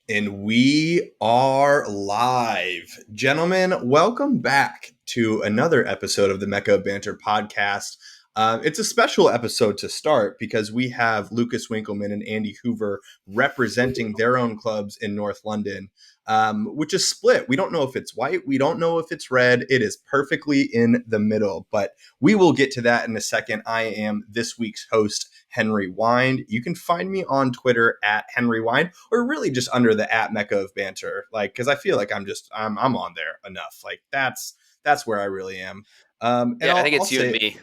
And we are live. Gentlemen, welcome back to another episode of the Mecca of Banter podcast. It's a special episode to start because we have Lucas Winkleman and Andy Hoover representing their own clubs in North London, which is split. We don't know if it's white. We don't know if it's red. It is perfectly in the middle, but we will get to that in a second. I am this week's host, Henry Wind. You can find me on Twitter at Henry Wind, or really just under the at Mecca of Banter, like because I feel like I'm on there enough. Like that's where I really am. And Yeah, I think I'll it's you and say, me.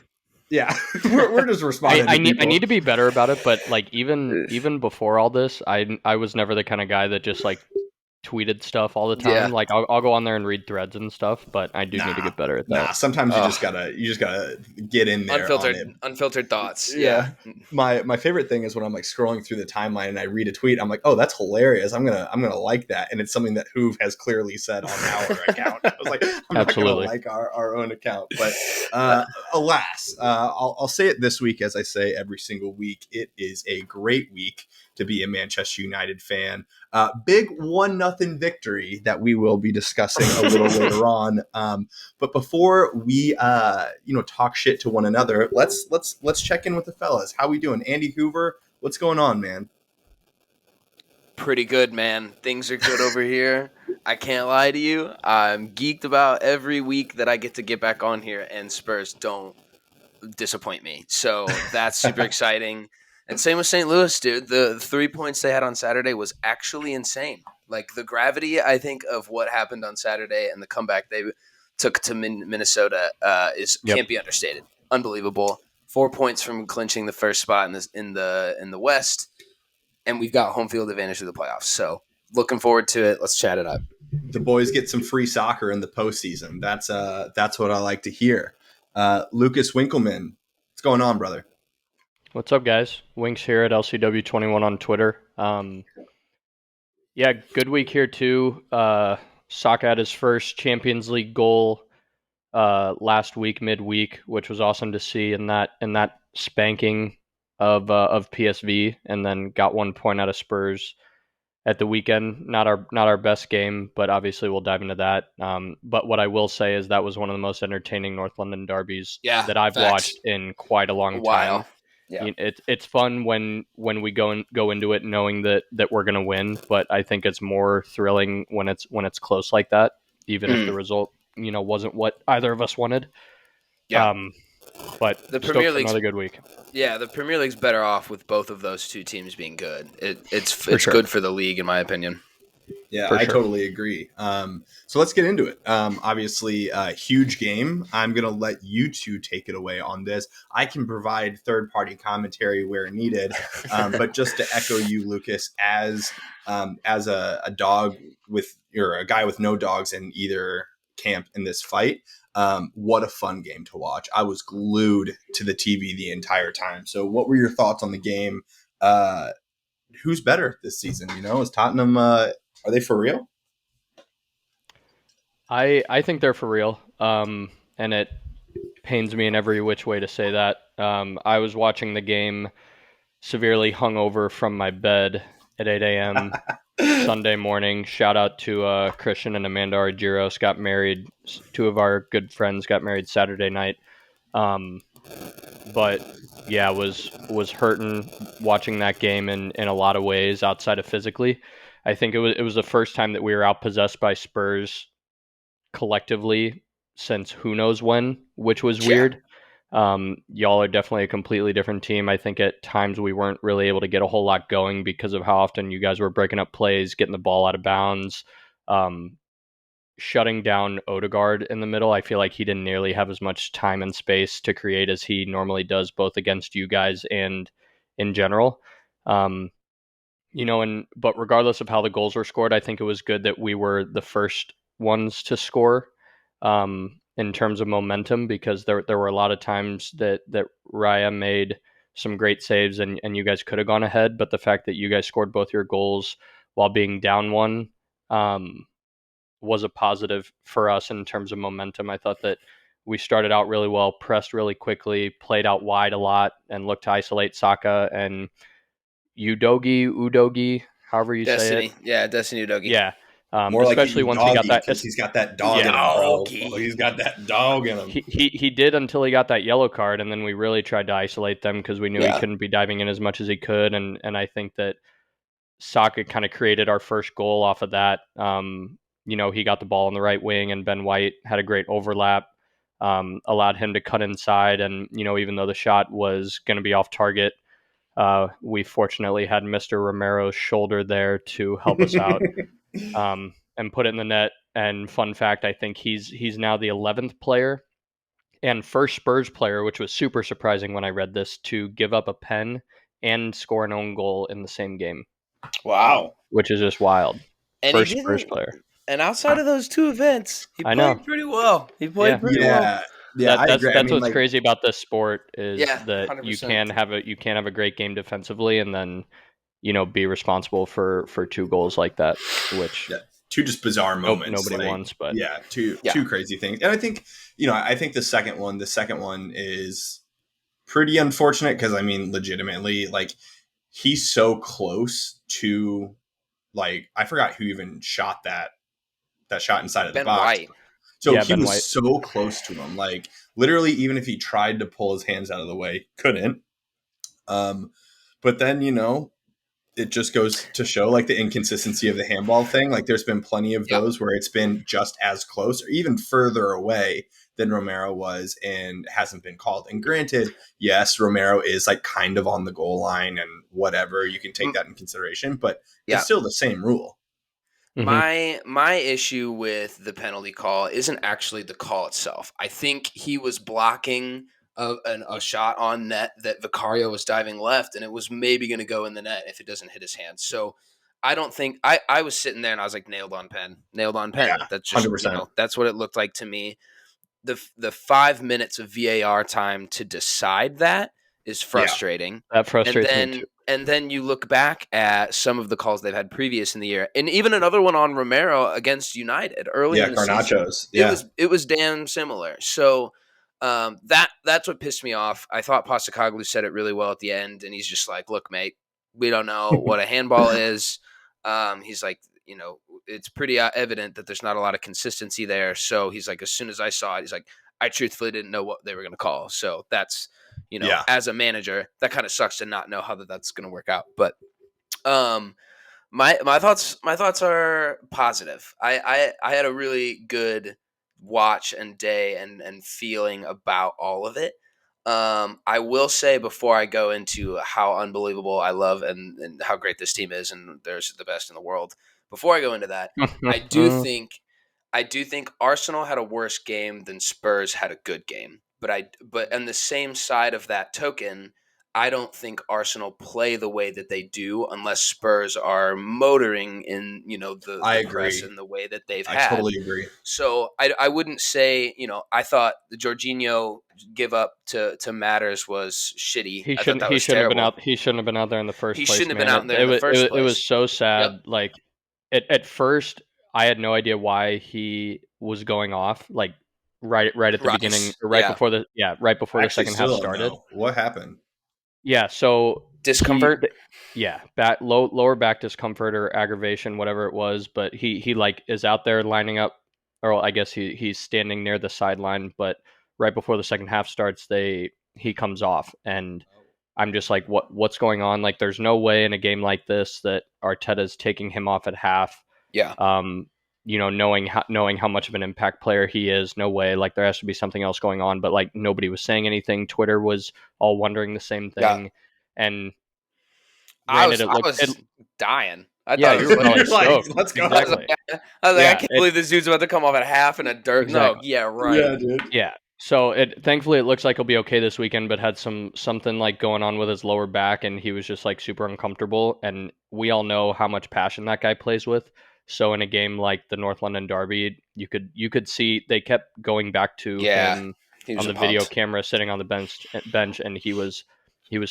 yeah, we're just I, responding I to need I people. need to be better about it, but like even before all this, I was never the kind of guy that just like tweeted stuff all the Yeah. time. Like I'll go on there and read threads and stuff, but I do need to Nah, get better at nah. that. Sometimes Oh, you just gotta get in there on it. unfiltered thoughts. Yeah. My favorite thing is when I'm like scrolling through the timeline and I read a tweet, I'm like, oh, that's hilarious. I'm gonna like that. And it's something that Hoove has clearly said on our account. I was like, I'm not gonna Absolutely. like our own account. But alas, I'll say it this week as I say every single week. It is a great week to be a Manchester United fan. Big 1-0 victory that we will be discussing a little later on. But before we talk shit to one another, let's check in with the fellas. How we doing? Andy Hoover, what's going on, man? Pretty good, man. Things are good over here. I can't lie to you. I'm geeked about every week that I get to get back on here, and Spurs don't disappoint me. So that's super exciting. And same with St. Louis, dude. The 3 points they had on Saturday was actually insane. Like the gravity, I think, of what happened on Saturday and the comeback they took to Minnesota can't be understated. Unbelievable. 4 points from clinching the first spot in the West, and we've got home field advantage of the playoffs. So looking forward to it. Let's chat it up. The boys get some free soccer in the postseason. That's what I like to hear. Lucas Winkleman, what's going on, brother? What's up, guys? Winks here at LCW21 on Twitter. Yeah, good week here too. Saka had his first Champions League goal last week, midweek, which was awesome to see in that spanking of PSV, and then got 1 point out of Spurs at the weekend. Not our best game, but obviously we'll dive into that. But what I will say is that was one of the most entertaining North London derbies that I've watched in quite a long time. Yeah. It's fun when we go into it knowing that we're going to win, but I think it's more thrilling when it's close like that, even if the result wasn't what either of us wanted. Yeah. But the Premier League's another good week. Yeah, the Premier League's better off with both of those two teams being good. It's sure. good for the league, in my opinion. Yeah, I totally agree. So let's get into it. Obviously, a huge game. I'm going to let you two take it away on this. I can provide third-party commentary where needed, but just to echo you, Lucas, as a dog or a guy with no dogs in either camp in this fight, what a fun game to watch. I was glued to the TV the entire time. So what were your thoughts on the game? Who's better this season? Is Tottenham... are they for real? I think they're for real. And it pains me in every which way to say that. I was watching the game severely hungover from my bed at 8 a.m. Sunday morning. Shout out to Christian and Amanda Argyros. Got married. Two of our good friends got married Saturday night. But yeah, was hurting watching that game in a lot of ways outside of physically. I think it was the first time that we were outpossessed by Spurs collectively since who knows when, which was weird. Y'all are definitely a completely different team. I think at times we weren't really able to get a whole lot going because of how often you guys were breaking up plays, getting the ball out of bounds, shutting down Odegaard in the middle. I feel like he didn't nearly have as much time and space to create as he normally does, both against you guys and in general. But regardless of how the goals were scored, I think it was good that we were the first ones to score in terms of momentum, because there were a lot of times that Raya made some great saves and you guys could have gone ahead. But the fact that you guys scored both your goals while being down one was a positive for us in terms of momentum. I thought that we started out really well, pressed really quickly, played out wide a lot, and looked to isolate Saka and Udogi, however you say it. Destiny. Yeah, Destiny Udogi. Yeah. More like Especially once he got doggy that. because he's got that dog Yeah. in him, bro. Doggy. Oh, he's got that dog in him. He did until he got that yellow card, and then we really tried to isolate them because we knew he couldn't be diving in as much as he could, and I think that Saka kind of created our first goal off of that. He got the ball on the right wing, and Ben White had a great overlap, allowed him to cut inside, and even though the shot was going to be off target, we fortunately had Mr. Romero's shoulder there to help us out and put it in the net. And fun fact, I think he's now the 11th player and first Spurs player, which was super surprising when I read this, to give up a pen and score an own goal in the same game. Wow. Which is just wild. And first he Spurs didn't. player. And outside of those two events, he played pretty well. He played pretty well. Yeah, I agree. That's what's crazy about this sport is that 100%. you can have a great game defensively and then be responsible for two goals like that, which two just bizarre moments nobody wants, but two crazy things. And I think I think the second one is pretty unfortunate because legitimately, like, he's so close to, like, I forgot who even shot that shot inside of the box. White. So he was so close to him, like, literally, even if he tried to pull his hands out of the way, couldn't. But then it just goes to show, like, the inconsistency of the handball thing. Like, there's been plenty of those where it's been just as close or even further away than Romero was and hasn't been called. And granted, yes, Romero is, like, kind of on the goal line and whatever. You can take that in consideration, but it's still the same rule. My issue with the penalty call isn't actually the call itself. I think he was blocking a shot on net that Vicario was diving left, and it was maybe going to go in the net if it doesn't hit his hand. So I don't think I was sitting there and I was like, nailed on pen. Yeah, that's just 100%. That's what it looked like to me. The 5 minutes of VAR time to decide that is frustrating. Yeah, that frustrates me too. And then you look back at some of the calls they've had previous in the year, and even another one on Romero against United early in the Garnacho's. season. It was damn similar. So that's what pissed me off. I thought Postecoglou said it really well at the end, and he's just like, "Look, mate, we don't know what a handball is." He's like, it's pretty evident that there's not a lot of consistency there. So he's like, as soon as I saw it, he's like, I truthfully didn't know what they were going to call. So that's, as a manager, that kind of sucks to not know how that's going to work out. But my thoughts are positive. I had a really good watch and day and feeling about all of it. I will say before I go into how unbelievable I love and how great this team is and they're the best in the world. Before I go into that, I do think Arsenal had a worse game than Spurs had a good game. But on the same side of that token, I don't think Arsenal play the way that they do unless Spurs are motoring in, the press in the way that they've had. I totally agree. So I wouldn't say, I thought the Jorginho give up to Matters was shitty. He shouldn't have been out. He shouldn't have been out there in the first place. He shouldn't have been out there in the first place. It was so sad. Yep. Like at first, I had no idea why he was going off. Like right at the beginning, before the second half started. What happened? Yeah, so discomfort. Lower back discomfort or aggravation, whatever it was. But he like is out there lining up, or I guess he's standing near the sideline. But right before the second half starts, he comes off, and I'm just like, what's going on? Like, there's no way in a game like this that Arteta's taking him off at half. Yeah. Knowing how much of an impact player he is, no way. Like, there has to be something else going on. But like, nobody was saying anything. Twitter was all wondering the same thing. Yeah. And I was dying. You were like, let's go. Exactly. I was like, I can't believe this dude's about to come off at half in a dirt. Exactly. No, yeah, right. Yeah, dude. Yeah. So thankfully it looks like he'll be okay this weekend, but had something like going on with his lower back, and he was just like super uncomfortable. And we all know how much passion that guy plays with. So in a game like the North London Derby, you could see they kept going back to him on the video camera sitting on the bench, and he was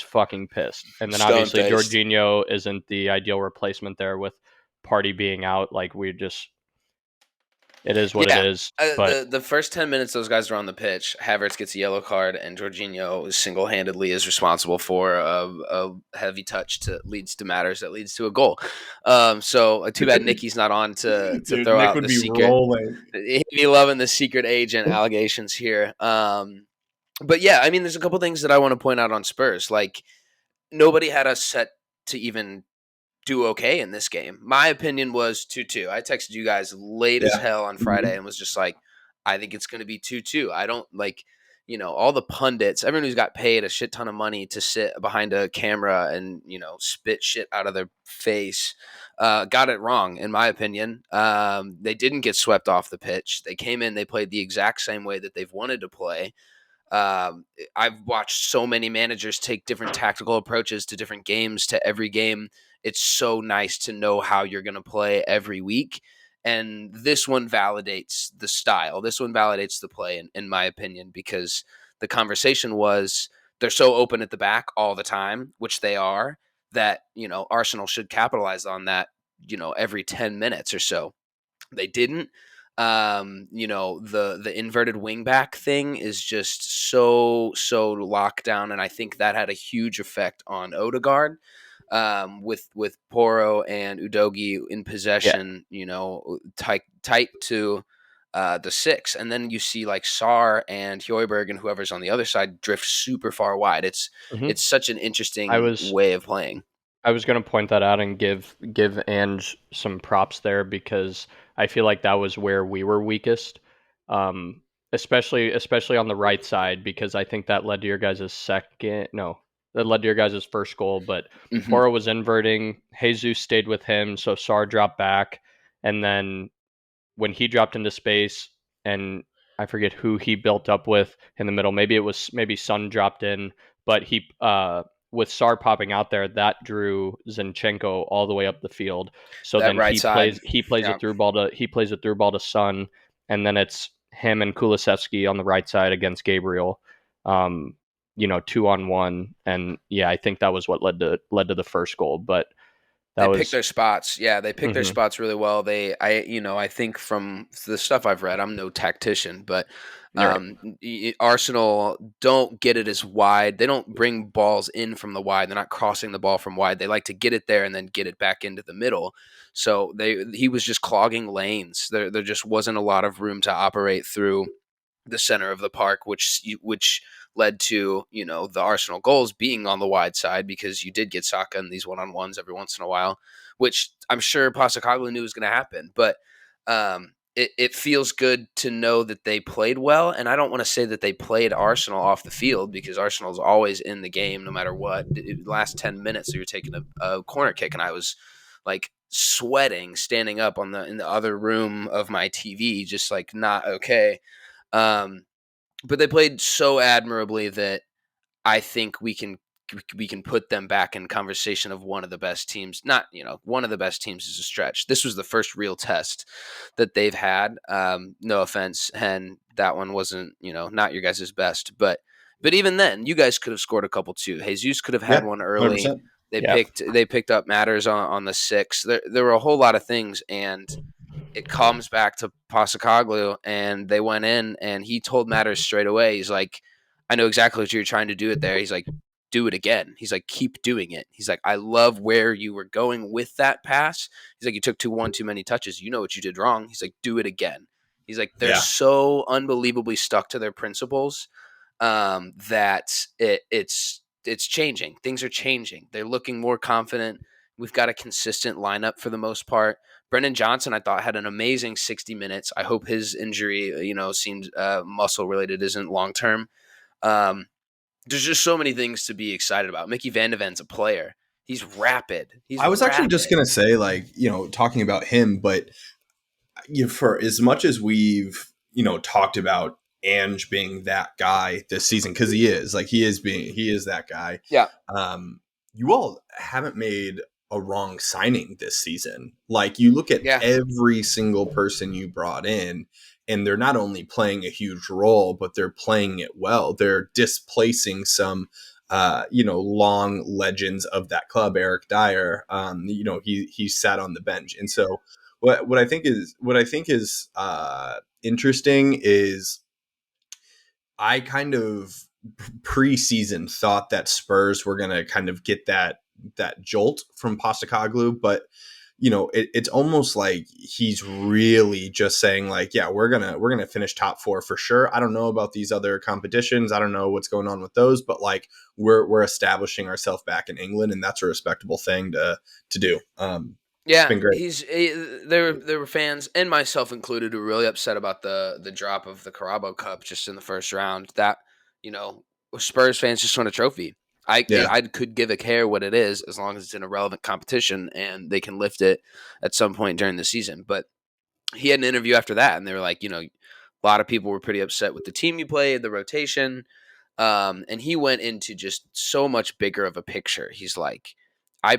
fucking pissed. And then obviously Jorginho isn't the ideal replacement there with Partey being out. Like, we just It is what it Yeah. is. But The first 10 minutes those guys are on the pitch, Havertz gets a yellow card, and Jorginho single-handedly is responsible for a heavy touch to leads to matters that leads to a goal. So too bad Nicky's not on to Dude, throw Nick out would the be secret. rolling. He'd be loving the secret agent allegations here. But yeah, I mean, there's a couple things that I want to point out on Spurs. Like, nobody had us set to even do okay in this game. My opinion was 2-2. I texted you guys late as Yeah. hell on Friday and was just like, I think it's going to be 2-2. I don't like, all the pundits, everyone who's got paid a shit ton of money to sit behind a camera and, spit shit out of their face, got it wrong, in my opinion. They didn't get swept off the pitch. They came in, they played the exact same way that they've wanted to play. Um, I've watched so many managers take different tactical approaches to different games, to every game. It's so nice to know how you're going to play every week. And this one validates the style. This one validates the play, in my opinion, because the conversation was they're so open at the back all the time, which they are, that, Arsenal should capitalize on that, every 10 minutes or so. They didn't. The inverted wingback thing is just so locked down, and I think that had a huge effect on Odegaard. With Poro and Udogi in yeah, possession, tight to the six, and then you see like Sar and Højbjerg and whoever's on the other side drift super far wide. It's hmm it's such an I interesting was way of playing. I was going to point that out and give Ange some props there because I feel like that was where we were weakest, especially on the right side because I think that led to your guys' that led to your guys' first goal. But Hmm. Poro was inverting, Jesus stayed with him, so Sar dropped back, and then when he dropped into space and I forget who he built up with in the middle. Maybe Sun dropped in, but he with Sar popping out there, that drew Zinchenko all the way up the field. So That then right side, he plays a yeah. through ball to Sun, and then it's him and Kulusevski on the right side against Gabriel. 2-on-1, and yeah, I think that was what led to the first goal. But that They pick was their spots. Yeah, they pick their mhm, spots really well. I think from the stuff I've read, I'm no tactician, but you're right. Arsenal don't get it as wide. They don't bring balls in from the wide. They're not crossing the ball from wide. They like to get it there and then get it back into the middle. So he was just clogging lanes. There just wasn't a lot of room to operate through the center of the park, which led to the Arsenal goals being on the wide side because you did get Saka in these one-on-ones every once in a while, which I'm sure Postecoglou knew was going to happen. But it feels good to know that they played well, and I don't want to say that they played Arsenal off the field because Arsenal's always in the game no matter what. Last 10 minutes, you were taking a corner kick, and I was like sweating standing up in the other room of my TV, just like not okay. Um, but they played so admirably that I think we can put them back in conversation of one of the best teams. Not one of the best teams is a stretch. This was the first real test that they've had. No offense, and that one wasn't not your guys' best, but even then, you guys could have scored a couple too. Jesus could have had Yeah. one early. 100%. They Yeah. picked up matters on the six. There were a whole lot of things, and it comes back to Pasacaglu, and they went in, and he told Matters straight away. He's like, I know exactly what you're trying to do it there. He's like, do it again. He's like, keep doing it. He's like, I love where you were going with that pass. He's like, you took too many touches. You know what you did wrong. He's like, do it again. He's like, they're Yeah. so unbelievably stuck to their principles that it's changing. Things are changing. They're looking more confident. We've got a consistent lineup for the most part. Brendan Johnson, I thought, had an amazing 60 minutes. I hope his injury, seems muscle related, isn't long term. Um, there's just so many things to be excited about. Mickey Van de Ven's a player. He's rapid. He's I was actually just rapid. gonna say, like, talking about him, but for as much as we've talked about Ange being that guy this season, because he is that guy. Yeah. um you all haven't made a wrong signing this season. Like, you look at Yeah. every single person you brought in, and they're not only playing a huge role, but they're playing it well. They're displacing some long legends of that club. Eric Dyer, he sat on the bench, and so what I think is interesting is I kind of preseason thought that Spurs were going to kind of get that jolt from Postacoglu, but it's almost like he's really just saying like, yeah, we're gonna finish top four for sure. I don't know about these other competitions. I don't know what's going on with those, but like we're establishing ourselves back in England, and that's a respectable thing to do. It's Yeah, been great. there were fans and myself included who were really upset about the drop of the Carabo Cup just in the first round. That you know, Spurs fans just want a trophy. Yeah. I could give a care what it is as long as it's in a relevant competition and they can lift it at some point during the season. But he had an interview after that, and they were like, a lot of people were pretty upset with the team you played, the rotation, and he went into just so much bigger of a picture. He's like, I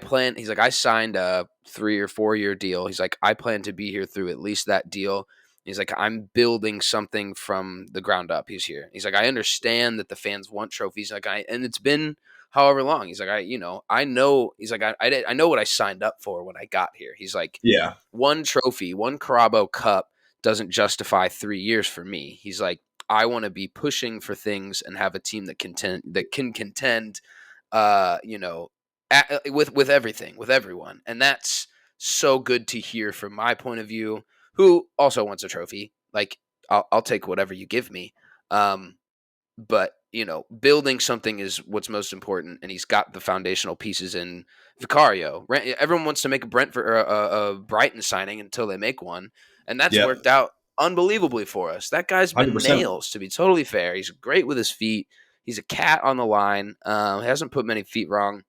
signed a 3 or 4 year deal. He's like, I plan to be here through at least that deal. He's like, I'm building something from the ground up. He's like, I understand that the fans want trophies. And it's been however long. He's like, I know. He's like, I know what I signed up for when I got here. He's like, Yeah. one trophy, one Carabo Cup doesn't justify 3 years for me. He's like, I want to be pushing for things and have a team that can contend, with everything, with everyone, and that's so good to hear from my point of view. Who also wants a trophy? Like, I'll take whatever you give me. But building something is what's most important, and he's got the foundational pieces in Vicario. Everyone wants to make a Brentford or a Brighton signing until they make one, and that's Yep. worked out unbelievably for us. That guy's been 100%. nails, to be totally fair. He's great with his feet. He's a cat on the line. He hasn't put many feet wrong.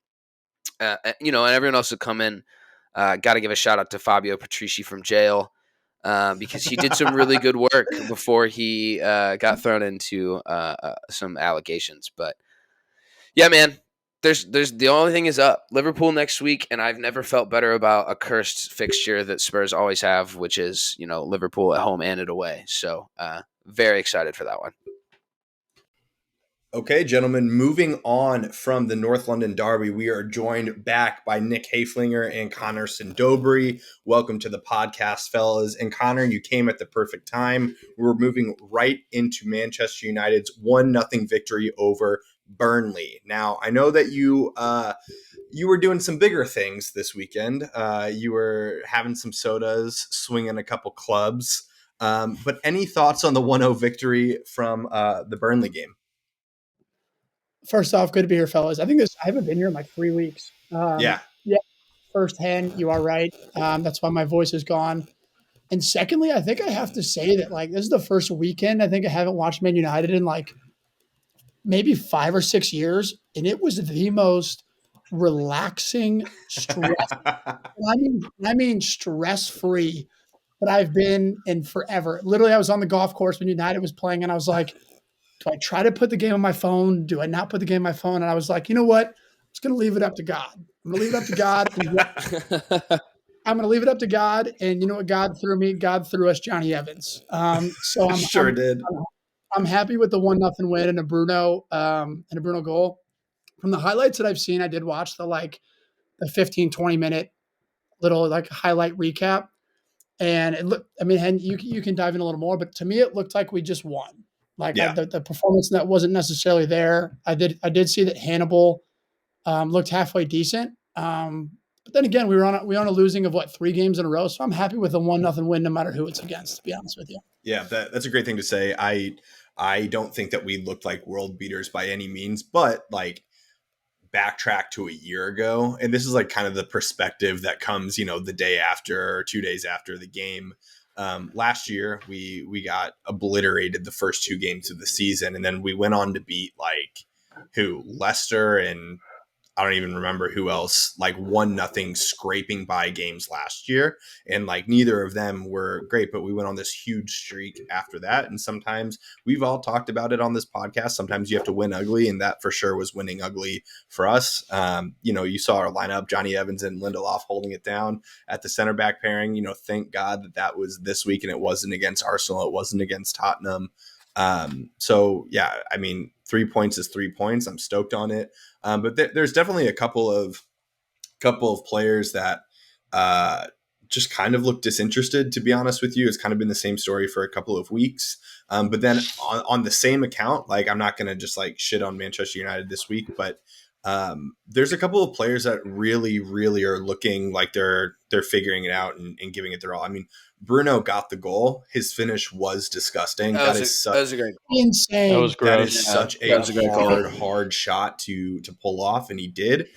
And everyone else would come in. Got to give a shout out to Fabio Patrici from jail. Because he did some really good work before he got thrown into some allegations. But yeah, man, there's the only thing is up. Liverpool next week, and I've never felt better about a cursed fixture that Spurs always have, which is Liverpool at home and at away. So very excited for that one. Okay, gentlemen, moving on from the North London Derby, we are joined back by Nick Haflinger and Connor Sindobry. Welcome to the podcast, fellas. And Connor, you came at the perfect time. We're moving right into Manchester United's 1-0 victory over Burnley. Now, I know that you were doing some bigger things this weekend. You were having some sodas, swinging a couple clubs. But any thoughts on the 1-0 victory from the Burnley game? First off, good to be here, fellas. I haven't been here in like 3 weeks. Yeah. Firsthand, you are right. That's why my voice is gone. And secondly, I think I have to say that like this is the first weekend I think I haven't watched Man United in like maybe 5 or 6 years, and it was the most relaxing, stress. I mean stress-free that I've been in forever. Literally, I was on the golf course when United was playing, and I was like, do I try to put the game on my phone? Do I not put the game on my phone? And I was like, you know what? I'm just going to leave it up to God. I'm going to leave it up to God. I'm going to leave it up to God. And you know what God threw me? God threw us Johnny Evans. So I'm happy with the 1-0 win and a Bruno goal. From the highlights that I've seen, I did watch the 15, 20 minute little like highlight recap. And it looked, I mean, and you can dive in a little more, but to me, it looked like we just won. Like Yeah. the performance that wasn't necessarily there. I did see that Hannibal looked halfway decent. But then again, we were on a losing of 3 games in a row. So I'm happy with a 1-0 win, no matter who it's against, to be honest with you. Yeah, that's a great thing to say. I don't think that we looked like world beaters by any means, but like backtrack to a year ago, and this is like kind of the perspective that comes, the day after or 2 days after the game. Last year, we got obliterated the first 2 games of the season, and then we went on to beat like Leicester, and I don't even remember who else, like 1-0 scraping by games last year. And like neither of them were great, but we went on this huge streak after that. And sometimes we've all talked about it on this podcast. Sometimes you have to win ugly. And that for sure was winning ugly for us. You saw our lineup, Johnny Evans and Lindelof holding it down at the center back pairing. Thank God that was this week and it wasn't against Arsenal. It wasn't against Tottenham. So yeah, I mean, 3 points is 3 points. I'm stoked on it. But there's definitely a couple of players that just kind of looked disinterested, to be honest with you. It's kind of been the same story for a couple of weeks. But then on the same account, like I'm not going to just like shit on Manchester United this week, but there's a couple of players that really, really are looking like they're figuring it out and giving it their all. I mean, Bruno got the goal. His finish was disgusting. That was a great goal. Insane. That was gross. That is such a hard shot to pull off, and he did.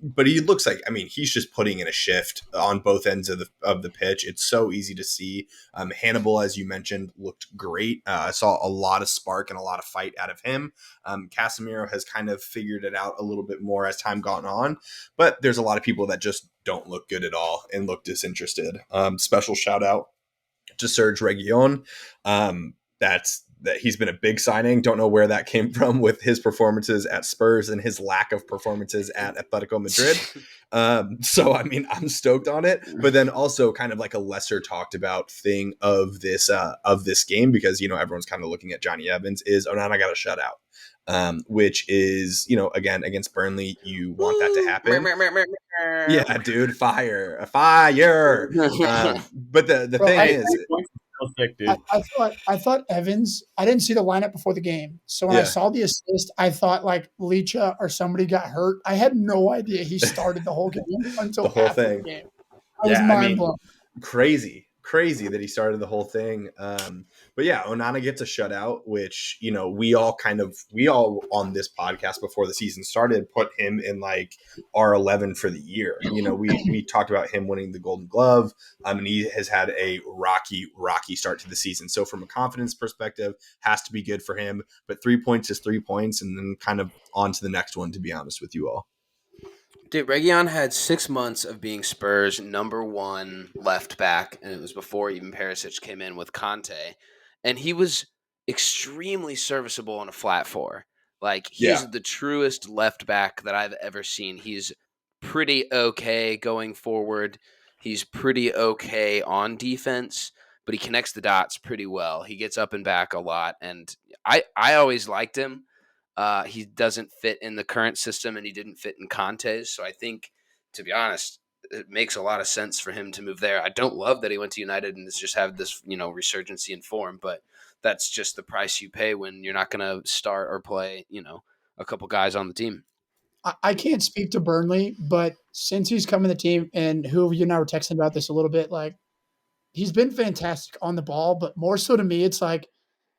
But he looks like, I mean, he's just putting in a shift on both ends of the pitch. It's so easy to see. Hannibal, as you mentioned, looked great. I saw a lot of spark and a lot of fight out of him. Casemiro has kind of figured it out a little bit more as time gone on, but there's a lot of people that just don't look good at all and look disinterested. Special shout out to Serge Reguilon. That he's been a big signing. Don't know where that came from with his performances at Spurs and his lack of performances at Atletico Madrid. So, I mean, I'm stoked on it, but then also kind of like a lesser talked about thing of this game, because, you know, everyone's kind of looking at Johnny Evans, is Onana got a shutout, which is, you know, again, against Burnley, you want that to happen. Yeah, dude, fire. But the Bro, thing is, Sick, dude. I thought Evans. I didn't see the lineup before the game, so when I saw the assist, I thought like Licha or somebody got hurt. I had no idea he started the whole game until the whole after thing. the game. I was mind blown. Crazy that he started the whole thing. But yeah, Onana gets a shutout, which, you know, we all on this podcast before the season started put him in like our 11 for the year. You know, we talked about him winning the Golden Glove. And he has had a rocky start to the season. So from a confidence perspective, has to be good for him. But 3 points is 3 points, and then kind of on to the next one, to be honest with you all. Dude, Reguilon had 6 months of being Spurs' number one left back, and it was before even Perisic came in with Conte. And he was extremely serviceable on a flat four. Like, he's the truest left back that I've ever seen. He's pretty okay going forward. He's pretty okay on defense, but he connects the dots pretty well. He gets up and back a lot, and I always liked him. He doesn't fit in the current system, and he didn't fit in Conte's. So I think, to be honest, it makes a lot of sense for him to move there. I don't love that he went to United and has just had this, you know, resurgency in form, but that's just the price you pay when you're not going to start or play, you know, a couple guys on the team. I can't speak to Burnley, but since he's come in the team, and who you and I were texting about this a little bit, like, he's been fantastic on the ball, but more so to me, it's like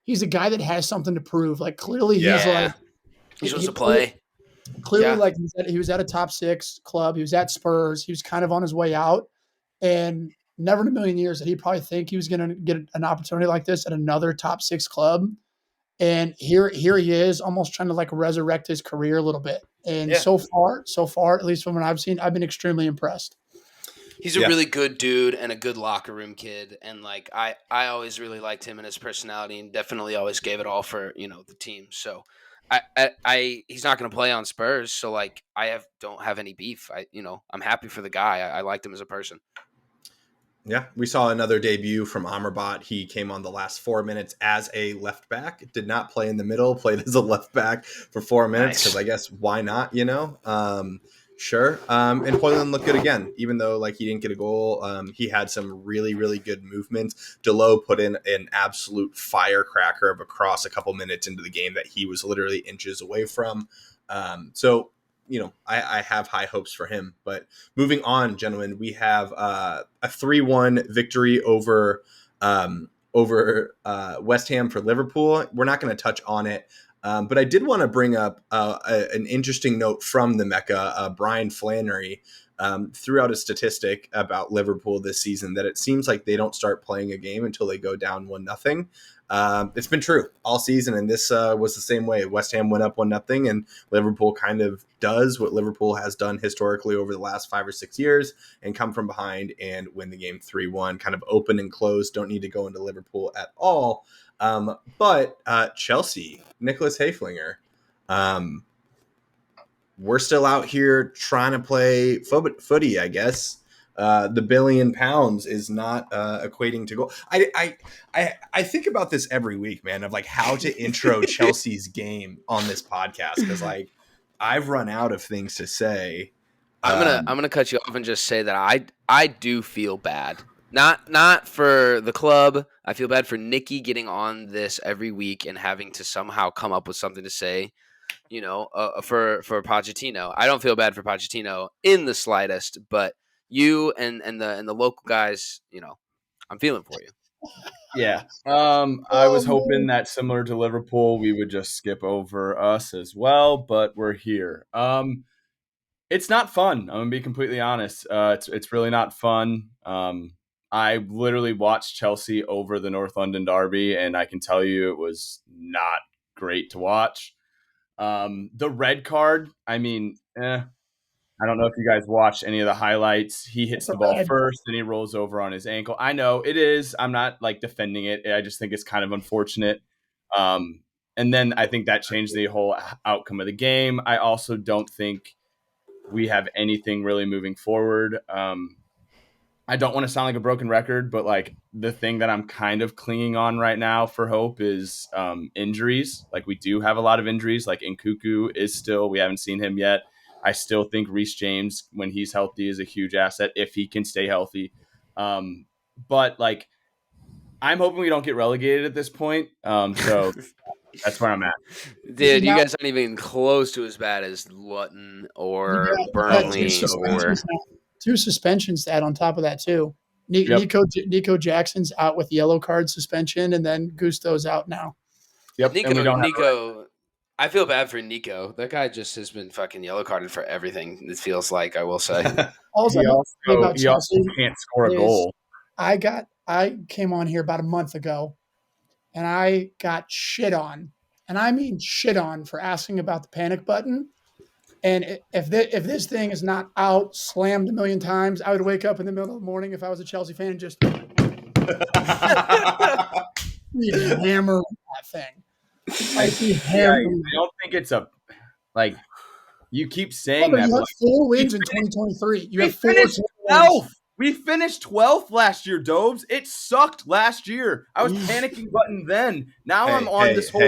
he's a guy that has something to prove. Like, clearly he's like, he's supposed to play. Clearly, like he was at a top 6 club. He was at Spurs. He was kind of on his way out, and never in a million years did he probably think he was going to get an opportunity like this at another top 6 club. And here he is, almost trying to like resurrect his career a little bit. And so far, at least from what I've seen, I've been extremely impressed. He's a really good dude and a good locker room kid. And like, I always really liked him and his personality, and definitely always gave it all for, you know, the team. So he's not going to play on Spurs. So like, don't have any beef. I'm happy for the guy. I liked him as a person. Yeah, we saw another debut from Amrabat. He came on the last 4 minutes as a left back, did not play in the middle, played as a left back for 4 minutes because I guess why not, you know? Sure. And Højlund looked good again, even though like he didn't get a goal. He had some really, really good movements. Delot put in an absolute firecracker of a cross a couple minutes into the game that he was literally inches away from. So, you know, I have high hopes for him. But moving on, gentlemen, we have a 3-1 victory over West Ham for Liverpool. We're not going to touch on it. But I did want to bring up an interesting note from the Mecca. Brian Flannery threw out a statistic about Liverpool this season that it seems like they don't start playing a game until they go down 1-0. It's been true all season, and this was the same way. West Ham went up 1-0, and Liverpool kind of does what Liverpool has done historically over the last 5 or 6 years and come from behind and win the game 3-1, kind of open and closed. Don't need to go into Liverpool at all. But Chelsea, Nicholas Hayflinger, we're still out here trying to play footy, I guess. The £1 billion is not equating to goal. I think about this every week, man, of like how to intro Chelsea's game on this podcast, because like I've run out of things to say. I'm gonna cut you off and just say that I do feel bad. Not for the club. I feel bad for Nikki getting on this every week and having to somehow come up with something to say. For Pochettino. I don't feel bad for Pochettino in the slightest, but you and the local guys, I'm feeling for you. Yeah. I was hoping that similar to Liverpool, we would just skip over us as well, but we're here. It's not fun. I'm gonna be completely honest. It's really not fun. I literally watched Chelsea over the North London derby, and I can tell you it was not great to watch. The red card, I mean, I don't know if you guys watched any of the highlights. He hits the ball first, then he rolls over on his ankle. I know it is. I'm not like defending it. I just think it's kind of unfortunate. And then I think that changed the whole outcome of the game. I also don't think we have anything really moving forward. I don't want to sound like a broken record, but like the thing that I'm kind of clinging on right now for hope is injuries. Like we do have a lot of injuries. Like Nkuku is still, we haven't seen him yet. I still think Reece James, when he's healthy, is a huge asset if he can stay healthy. But like, I'm hoping we don't get relegated at this point. So that's where I'm at. Dude, you guys aren't even close to as bad as Luton or Burnley or 2 suspensions to add on top of that too. Nico Jackson's out with yellow card suspension, and then Gusto's out now. Yep. Nico. I feel bad for Nico. That guy just has been fucking yellow carded for everything. It feels like, I will say. He also can't score a goal. I came on here about a month ago, and I got shit on, and I mean shit on, for asking about the panic button. And if this thing is not out slammed a million times, I would wake up in the middle of the morning if I was a Chelsea fan and just hammer that thing. I don't think it's a like. You keep saying that. You have 4 wins in 2023. You have 4 12th. We finished 12th last year, Dobes. It sucked last year. I was panicking button then. Now I'm on this whole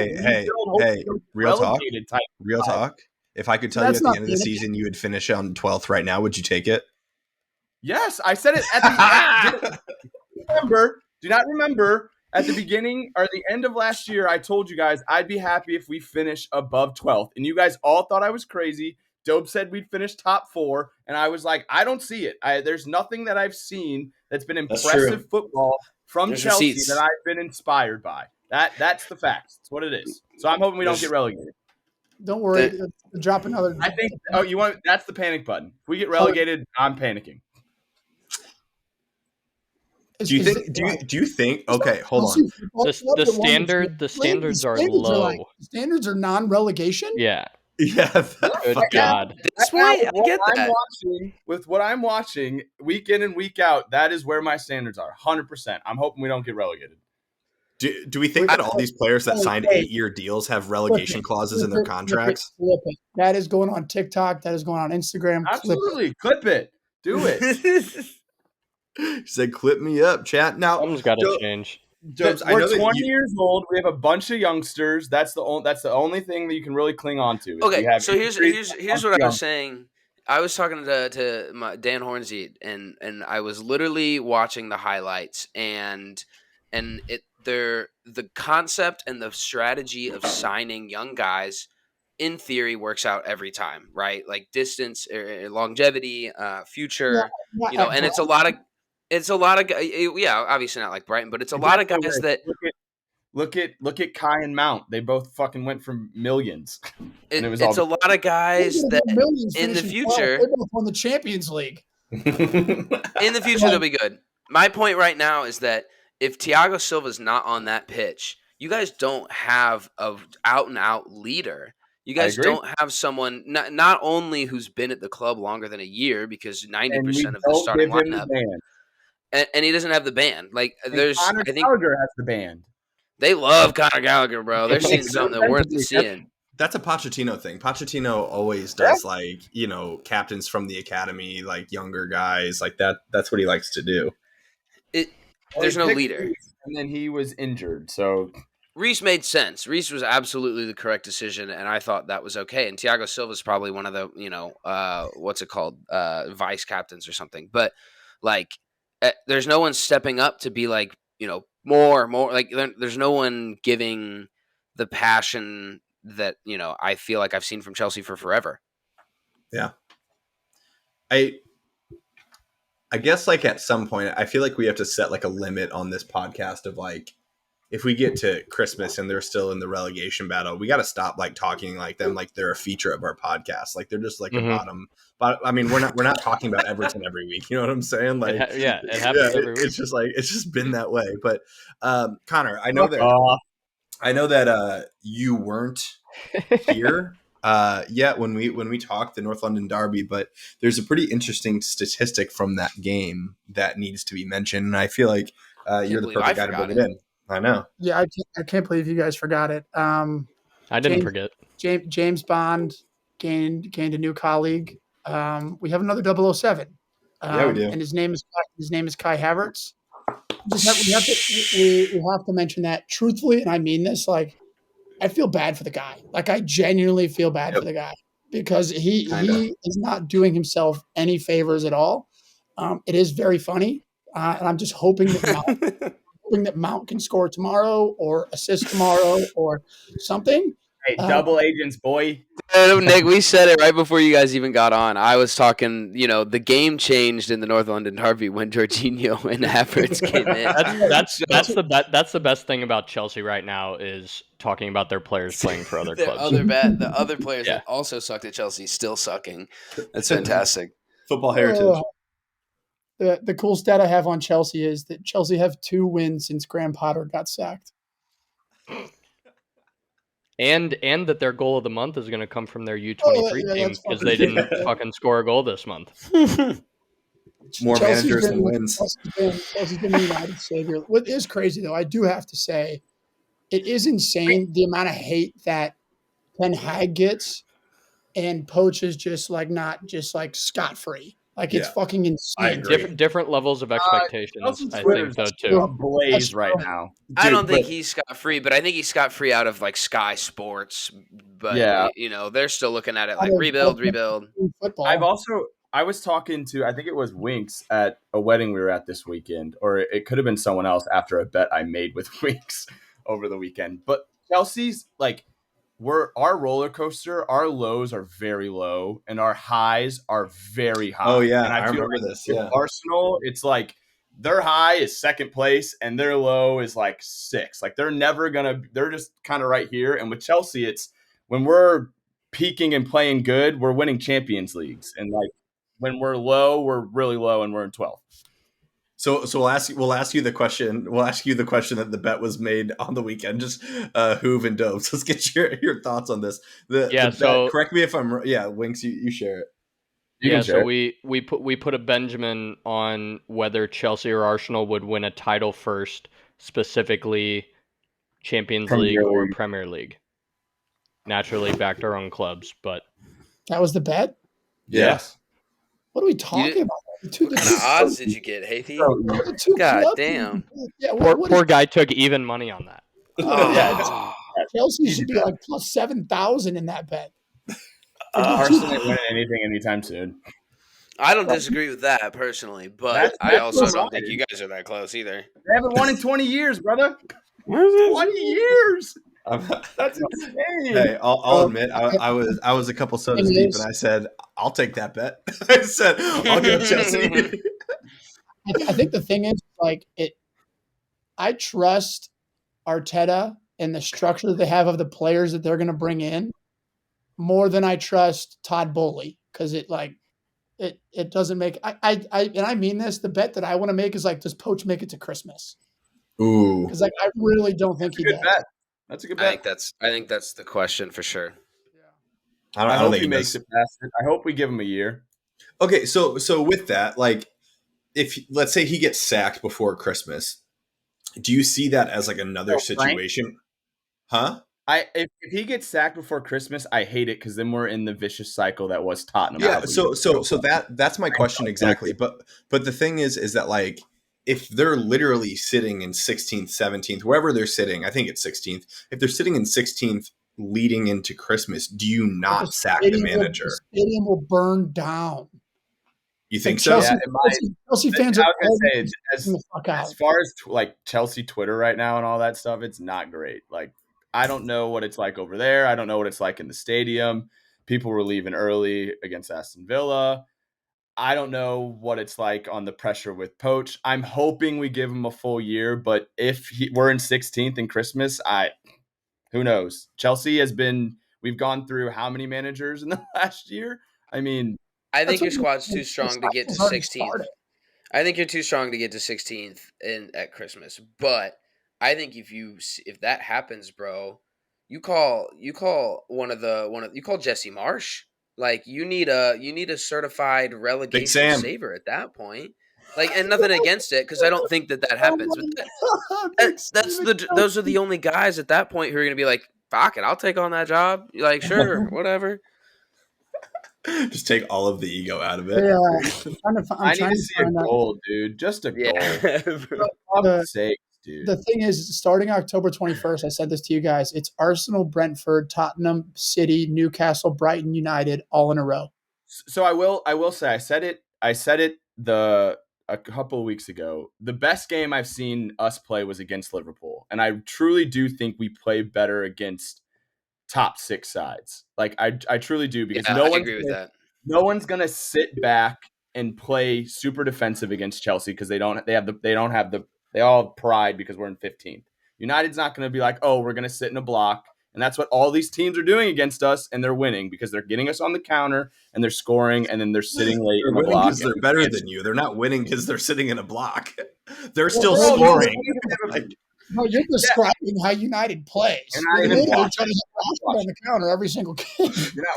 real talk. If I could tell you at the end of the season you would finish on 12th right now, would you take it? Yes, I said it at the end. Do not remember at the beginning or the end of last year, I told you guys I'd be happy if we finish above 12th. And you guys all thought I was crazy. Dope said we'd finish top 4. And I was like, I don't see it. There's nothing that I've seen that's been impressive football from Chelsea that I've been inspired by. That's the facts. That's what it is. So I'm hoping we don't get relegated. Don't worry. Drop another. I think. That's the panic button. If we get relegated, I'm panicking. Do you think? Okay, hold on. The standards are low. The standards are non-relegation. Yeah. Good God. That's why I get that. With what I'm watching week in and week out, that is where my standards are. 100%. I'm hoping we don't get relegated. Do we think that all these players that signed 8-year deals have relegation clauses in their contracts? Flip it. That is going on TikTok. That is going on Instagram. Absolutely. Clip it. Do it. He said, clip me up, chat. Now, something's got to change. We're 20 years old. We have a bunch of youngsters. That's the only thing that you can really cling on to. Okay, so here's what I was saying. I was talking to Dan Hornsey, and I was literally watching the highlights, and the concept and the strategy of signing young guys, in theory, works out every time, right? Like distance, longevity, future, and it's a lot of. Obviously not like Brighton, but it's a lot of guys that look at Kai and Mount. They both fucking went for millions. It's a lot of guys that in the future they both won the Champions League. In the future they'll be good. My point right now is that if Thiago Silva's not on that pitch, you guys don't have a out and out leader. You guys don't have someone not only who's been at the club longer than a year, because 90% of the starting lineup. And he doesn't have the band. Like Conor Gallagher has the band. They love Conor Gallagher, bro. They're seeing something they're worth seeing. That's a Pochettino thing. Pochettino always does captains from the academy, like younger guys, like that. That's what he likes to do. There's no leader. And then he was injured, so Reece made sense. Reece was absolutely the correct decision, and I thought that was okay. And Thiago Silva is probably one of the, what's it called, vice captains or something. But like, there's no one stepping up to be like, more. Like, there's no one giving the passion that I feel like I've seen from Chelsea for forever. Yeah, I guess like at some point, I feel like we have to set like a limit on this podcast of like, if we get to Christmas and they're still in the relegation battle, we got to stop like talking like them like they're a feature of our podcast. Like they're just like a bottom. But I mean, we're not talking about Everton every week. You know what I'm saying? Like, it happens every week. It's just like it's just been that way. But Connor, I know that you weren't here yet when we talked the North London derby, but there's a pretty interesting statistic from that game that needs to be mentioned, and I feel like you're the perfect guy to bring it in. I know. Yeah, I can't believe you guys forgot it. I didn't forget. James Bond gained a new colleague. We have another 007. Yeah, we do. And his name is Kai Havertz. We have to mention that truthfully, and I mean this. Like, I feel bad for the guy. Like, I genuinely feel bad for the guy because he is not doing himself any favors at all. It is very funny, and I'm just hoping that Mount can score tomorrow or assist tomorrow or something. Hey, double agents, boy. Nick, we said it right before you guys even got on. I was talking, the game changed in the North London derby when Jorginho and Havertz came in. That's the best thing about Chelsea right now is talking about their players playing for other clubs. The other players that also sucked at Chelsea still sucking. That's fantastic. Football heritage. The cool stat I have on Chelsea is that Chelsea have 2 wins since Graham Potter got sacked. And that their goal of the month is going to come from their U23 team because they didn't fucking score a goal this month. More managers than wins. Chelsea's been the United savior. What is crazy, though, I do have to say, it is insane the amount of hate that Ten Hag gets, and Poch is just like not just like scot-free. Like, it's fucking insane. Different levels of expectations, I think, though, too. Ablaze right now. Dude, I don't think he's scot-free, but I think he's scot-free out of, like, Sky Sports. But, they're still looking at it like, rebuild. I was talking to, I think it was Winks at a wedding we were at this weekend, or it could have been someone else after a bet I made with Winks over the weekend. But Chelsea's, like, our roller coaster, our lows are very low and our highs are very high. Oh yeah, and I remember this. Yeah. Arsenal, it's like their high is second place and their low is like 6. Like they're just kind of right here. And with Chelsea, it's when we're peaking and playing good, we're winning Champions Leagues. And like when we're low, we're really low and we're in 12th. So we'll ask you the question. We'll ask you the question that the bet was made on the weekend. Just Hoove and Dobes. Let's get your thoughts on this. The bet, correct me if I'm wrong. Yeah, Winks, you share it. We put a Benjamin on whether Chelsea or Arsenal would win a title first, specifically Champions League or Premier League. Naturally, backed our own clubs, but that was the bet. Yes. What are we talking about? What kind of odds did you get, Hathey? God damn. Yeah, poor guy took even money on that. Chelsea should be like plus 7,000 in that bet. Arsenal ain't winning anything anytime soon. I don't disagree with that personally, but I also don't think you guys are that close either. They haven't won in 20 years, brother. 20 years. That's insane. Hey, I'll admit, I was a couple sodas deep, and I said, "I'll take that bet." I said, "I'll go Chelsea." I think the thing is, like, I trust Arteta and the structure that they have of the players that they're going to bring in more than I trust Todd Bowley, because it doesn't make. I mean this. The bet that I want to make is like, does Poch make it to Christmas? Ooh, because like I really don't think he does. Bet. That's a good bet. I think that's the question for sure. Yeah. I hope think he makes it past it. I hope we give him a year. Okay, so with that, like, if let's say he gets sacked before Christmas, do you see that as like another situation? Huh? If he gets sacked before Christmas, I hate it because then we're in the vicious cycle that was Tottenham. Yeah. So that's my question exactly. But the thing is that like, if they're literally sitting in 16th, 17th, wherever they're sitting, I think it's 16th. If they're sitting in 16th leading into Christmas, do you not sack the manager? The stadium will burn down. You think so? Yeah, it might. Chelsea fans are say, as far as like Chelsea Twitter right now and all that stuff, it's not great. Like, I don't know what it's like over there. I don't know what it's like in the stadium. People were leaving early against Aston Villa. I don't know what it's like on the pressure with Poch. I'm hoping we give him a full year, but if we're in 16th in Christmas, who knows? Chelsea we've gone through how many managers in the last year? I mean, I think your squad's too strong to get to 16th. I think you're too strong to get to 16th at Christmas. But I think if that happens, bro, you call Jesse Marsh. Like you need a certified relegation saver at that point. Like, and nothing against it because I don't think that happens. But those are the only guys at that point who are going to be like, fuck it, I'll take on that job. You're like, sure, whatever. Just take all of the ego out of it. Yeah, I need to see a goal, dude. Just a goal. For sake, dude. The thing is, starting October 21st, I said this to you guys, it's Arsenal, Brentford, Tottenham, City, Newcastle, Brighton, United, all in a row. So I will say I said it a couple of weeks ago. The best game I've seen us play was against Liverpool, and I truly do think we play better against top 6 sides. Like I truly do, because I agree with that. No one's gonna sit back and play super defensive against Chelsea because they all have pride because we're in 15th. United's not gonna be like, oh, we're gonna sit in a block. And that's what all these teams are doing against us, and they're winning because they're getting us on the counter and they're scoring, and then they're sitting late in a block. Because they're better than you. They're not winning because they're sitting in a block. They're still scoring. No, you're describing how United plays. They're trying to get on the counter every single game.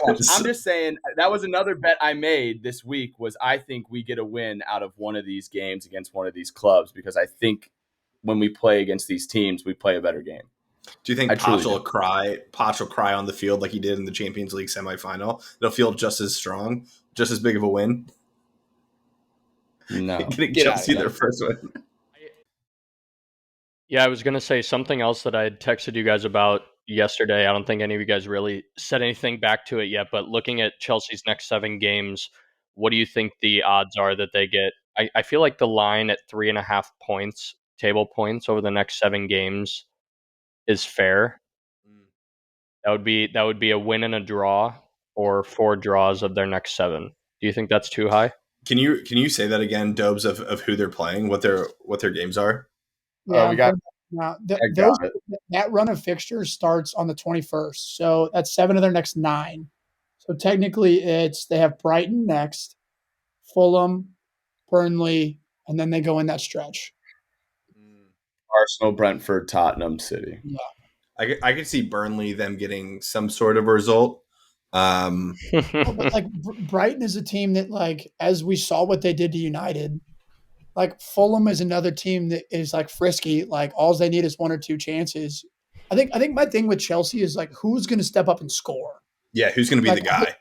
I'm just saying that was another bet I made this week. Was I think we get a win out of one of these games against one of these clubs, because I think when we play against these teams, we play a better game. Do you think Poch will cry on the field like he did in the Champions League semifinal? It'll feel just as strong, just as big of a win? No. Getting Chelsea their first win. Yeah, I was going to say something else that I had texted you guys about yesterday. I don't think any of you guys really said anything back to it yet, but looking at Chelsea's next 7 games, what do you think the odds are that they get? I feel like the line at 3.5 points, table points over the next 7 games is fair. That would be a win and a draw, or 4 draws of their next 7. Do you think that's too high? Can you say that again, Dobes, of who they're playing, what their games are? Yeah, that run of fixtures starts on the 21st, so that's 7 of their next 9. So technically, they have Brighton next, Fulham, Burnley, and then they go in that stretch. Arsenal, Brentford, Tottenham, City. Yeah. I could see Burnley, them getting some sort of result. But like Brighton is a team that, like, as we saw what they did to United, like Fulham is another team that is like frisky. Like all they need is 1 or 2 chances. I think my thing with Chelsea is like, who's going to step up and score? Yeah, who's going to be the guy?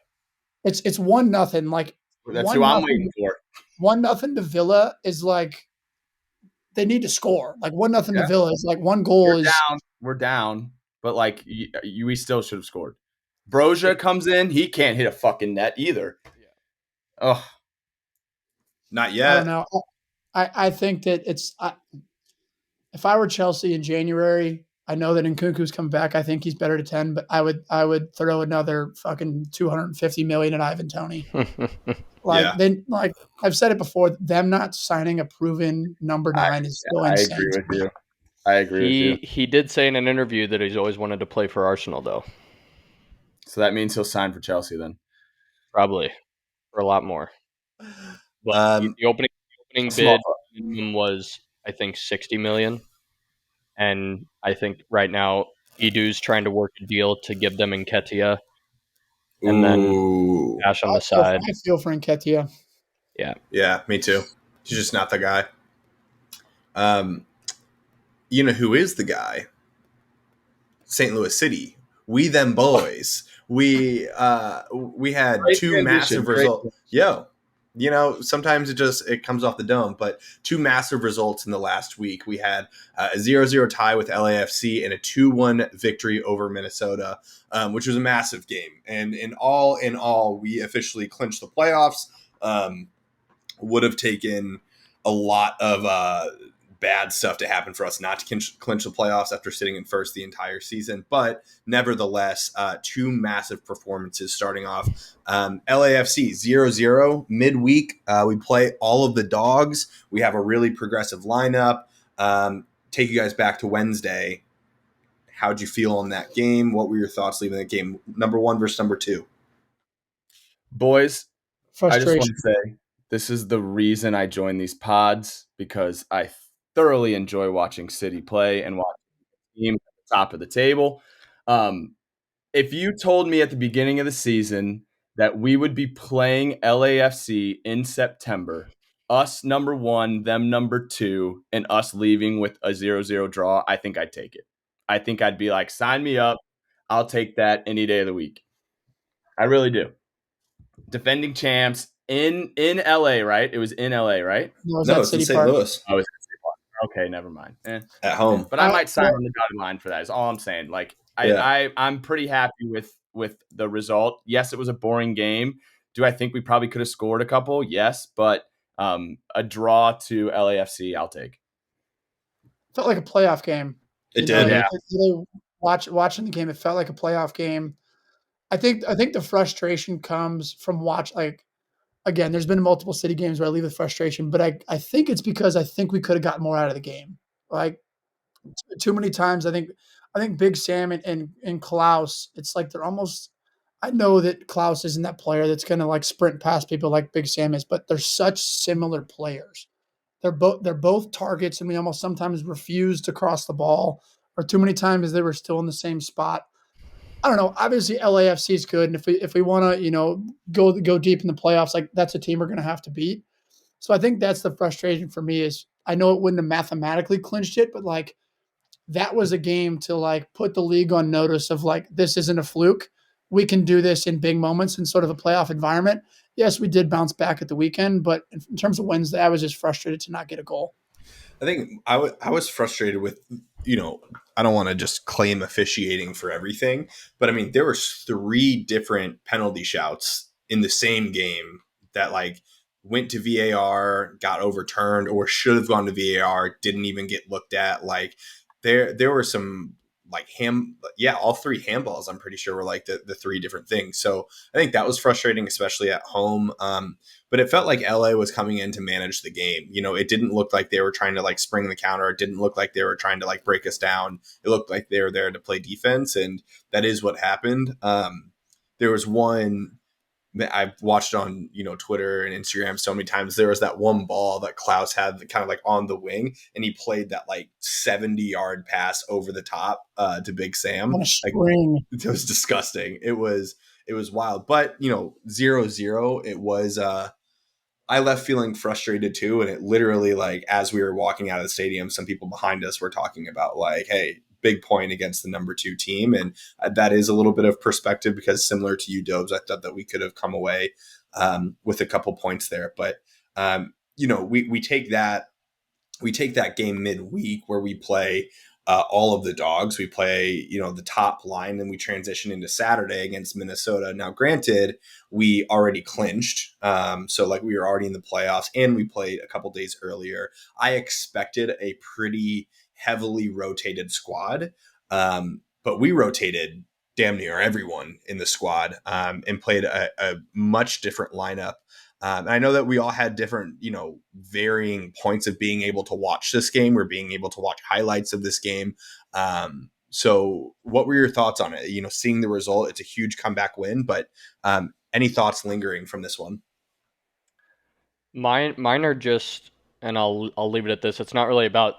It's 1-0. Like that's who I'm waiting for. 1-0 to Villa is like they need to score. Like 1-0 to Villa is like 1 goal we're down, but like we still should have scored. Broja comes in, he can't hit a fucking net either. Oh, not yet. I don't know. I think that if I were Chelsea in January, I know that Nkunku's coming back. I think he's better to 10, but I would throw another fucking 250 million at Ivan Toney. Like I've said it before, them not signing a proven number 9 is still insane. I agree with you. He did say in an interview that he's always wanted to play for Arsenal, though. So that means he'll sign for Chelsea then? Probably. For a lot more. But the opening bid was, I think, 60 million. And I think right now Edu's trying to work a deal to give them Nketiah. And then cash on the side. I feel for Nketiah. Yeah. Yeah, me too. He's just not the guy. You know who is the guy? St. Louis City. We them boys. We had 2 massive results. sometimes it comes off the dome. But two massive results in the last week. We had a 0-0 tie with LAFC and a 2-1 victory over Minnesota, which was a massive game. And in all, we officially clinched the playoffs. Would have taken a lot of bad stuff to happen for us not to clinch the playoffs after sitting in first the entire season. But nevertheless, two massive performances starting off. LAFC 0-0 midweek. We play all of the dogs. We have a really progressive lineup. Take you guys back to Wednesday. How'd you feel on that game? What were your thoughts leaving the game? Number 1 versus number 2. Boys, I just want Frustration. to say this is the reason I join these pods, because I thoroughly enjoy watching City play and watching the team at the top of the table. If you told me at the beginning of the season that we would be playing LAFC in September, us number 1, them number 2, and us leaving with a 0-0 draw, I think I'd take it. I think I'd be like, sign me up. I'll take that any day of the week. I really do. Defending champs in LA, right? It was in LA, right? No, No, it's in St. Louis. Oh, it's in St. Louis. Okay, never mind. At home. But I might sign on the dotted line for that. Is all I'm saying. Like I'm pretty happy with the result. Yes, it was a boring game. Do I think we probably could have scored a couple? Yes, but a draw to LAFC, I'll take. Felt like a playoff game. It did. Yeah. Watching the game, it felt like a playoff game. I think the frustration comes from again, there's been multiple City games where I leave with frustration, but I think it's because I think we could have gotten more out of the game. Like too many times, I think Big Sam and Klaus, it's like they're almost. I know that Klaus isn't that player that's going to like sprint past people like Big Sam is, but they're such similar players. They're both targets, and we almost sometimes refuse to cross the ball, or too many times they were still in the same spot. I don't know. Obviously, LAFC is good, and if we want to go deep in the playoffs, like that's a team we're going to have to beat. So I think that's the frustration for me is I know it wouldn't have mathematically clinched it, but like that was a game to like put the league on notice of like this isn't a fluke. We can do this in big moments in sort of a playoff environment. Yes, we did bounce back at the weekend, but in terms of Wednesday, I was just frustrated to not get a goal. I think I was frustrated with, I don't want to just claim officiating for everything, but I mean, there were 3 different penalty shouts in the same game that like went to VAR, got overturned, or should have gone to VAR, didn't even get looked at. Like there were some like all 3 handballs, I'm pretty sure were like the 3 different things. So I think that was frustrating, especially at home. But it felt like LA was coming in to manage the game. It didn't look like they were trying to like spring the counter. It didn't look like they were trying to like break us down. It looked like they were there to play defense, and that is what happened. There was one I've watched on Twitter and Instagram so many times. There was that one ball that Klaus had kind of like on the wing, and he played that like 70-yard pass over the top to Big Sam. On a string. It was disgusting. It was wild. But 0-0. It was. I left feeling frustrated too, and it literally like as we were walking out of the stadium, some people behind us were talking about like, "Hey, big point against the number 2 team," and that is a little bit of perspective because similar to you, Dobes, I thought that we could have come away with a couple points there, but we take that game midweek where we play all of the dogs. We play, the top line, and we transition into Saturday against Minnesota. Now, granted, we already clinched. So like we were already in the playoffs, and we played a couple days earlier. I expected a pretty heavily rotated squad. But we rotated damn near everyone in the squad and played a much different lineup. And I know that we all had different, varying points of being able to watch this game or being able to watch highlights of this game. So what were your thoughts on it? Seeing the result, it's a huge comeback win, but any thoughts lingering from this one? Mine are just, and I'll leave it at this. It's not really about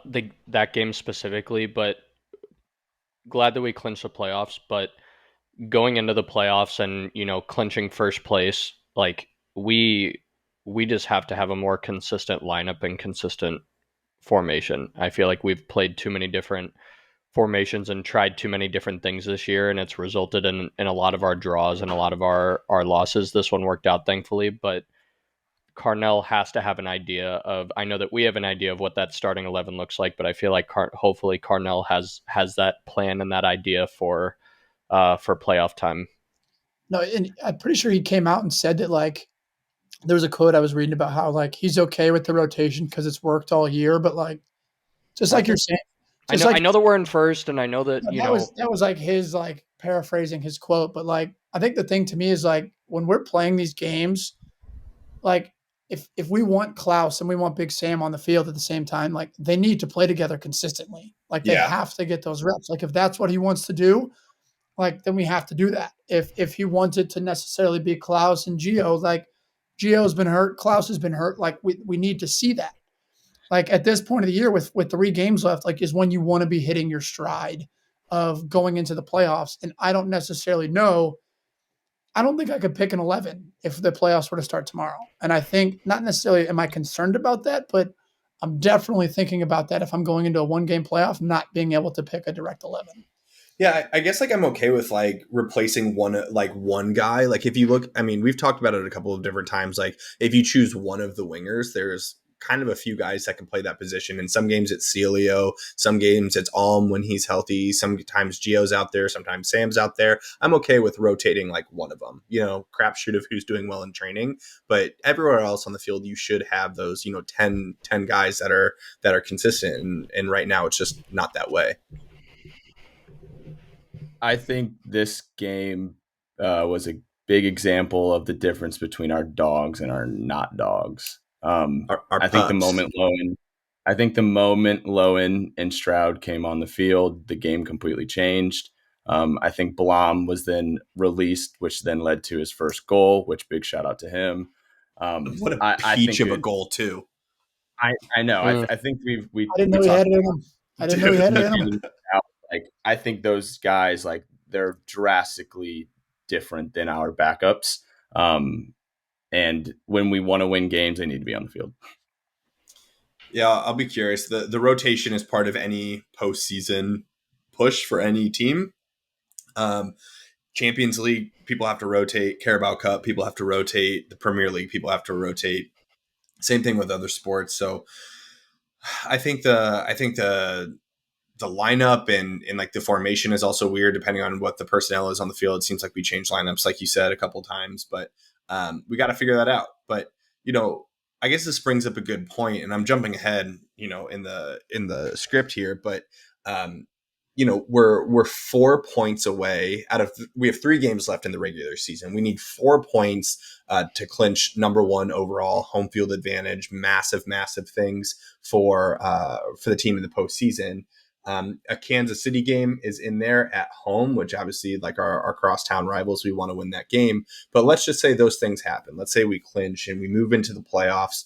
that game specifically, but glad that we clinched the playoffs. But going into the playoffs and clinching first place, like we just have to have a more consistent lineup and consistent formation. I feel like we've played too many different formations and tried too many different things this year, and it's resulted in a lot of our draws and a lot of our losses. This one worked out, thankfully, but Carnell has to have an idea of. I know that we have an idea of what that starting 11 looks like, but I feel like hopefully Carnell has that plan and that idea for playoff time. No, and I'm pretty sure he came out and said that like there was a quote I was reading about how like he's okay with the rotation because it's worked all year, but like just like you're saying, I know that we're in first, and I know that that was like his like paraphrasing his quote, but like I think the thing to me is like when we're playing these games, like if we want Klaus and we want Big Sam on the field at the same time, like they need to play together consistently. Like they have to get those reps. Like if that's what he wants to do, like then we have to do that. If he wanted to necessarily be Klaus and Gio, like Gio's been hurt, Klaus has been hurt, like we need to see that. Like at this point of the year with 3 games left, like is when you want to be hitting your stride of going into the playoffs. And I don't necessarily know. I don't think I could pick an 11 if the playoffs were to start tomorrow. And I think not necessarily am I concerned about that, but I'm definitely thinking about that if I'm going into a 1-game playoff, not being able to pick a direct 11. Yeah, I guess like I'm okay with like replacing one guy. Like if you look, I mean, we've talked about it a couple of different times. Like if you choose one of the wingers, there's kind of a few guys that can play that position. In some games it's Celio, some games it's Alm when he's healthy, sometimes Gio's out there, sometimes Sam's out there. I'm okay with rotating like one of them, crapshoot of who's doing well in training, but everywhere else on the field you should have those 10 guys that are consistent, and right now it's just not that way. I think this game was a big example of the difference between our dogs and our not dogs. I think the moment Lowen and Stroud came on the field, the game completely changed. I think Blom was then released, which then led to his first goal, which big shout out to him. What a peach of a goal too. I know. I think we I didn't know he had it in him. I didn't know he had it in him. Like I think those guys, like they're drastically different than our backups. And when we want to win games, they need to be on the field. Yeah, I'll be curious. The rotation is part of any postseason push for any team. Champions League, people have to rotate. Carabao Cup, people have to rotate. The Premier League, people have to rotate. Same thing with other sports. So I think the lineup and like the formation is also weird depending on what the personnel is on the field. It seems like we changed lineups, like you said, a couple times, but we got to figure that out. But I guess this brings up a good point, and I'm jumping ahead, in the script here, but we're 4 points away we have 3 games left in the regular season. We need 4 points to clinch number 1 overall, home field advantage, massive things for the team in the postseason. A Kansas City game is in there at home, which obviously like our crosstown rivals, we want to win that game. But let's just say those things happen. Let's say we clinch and we move into the playoffs.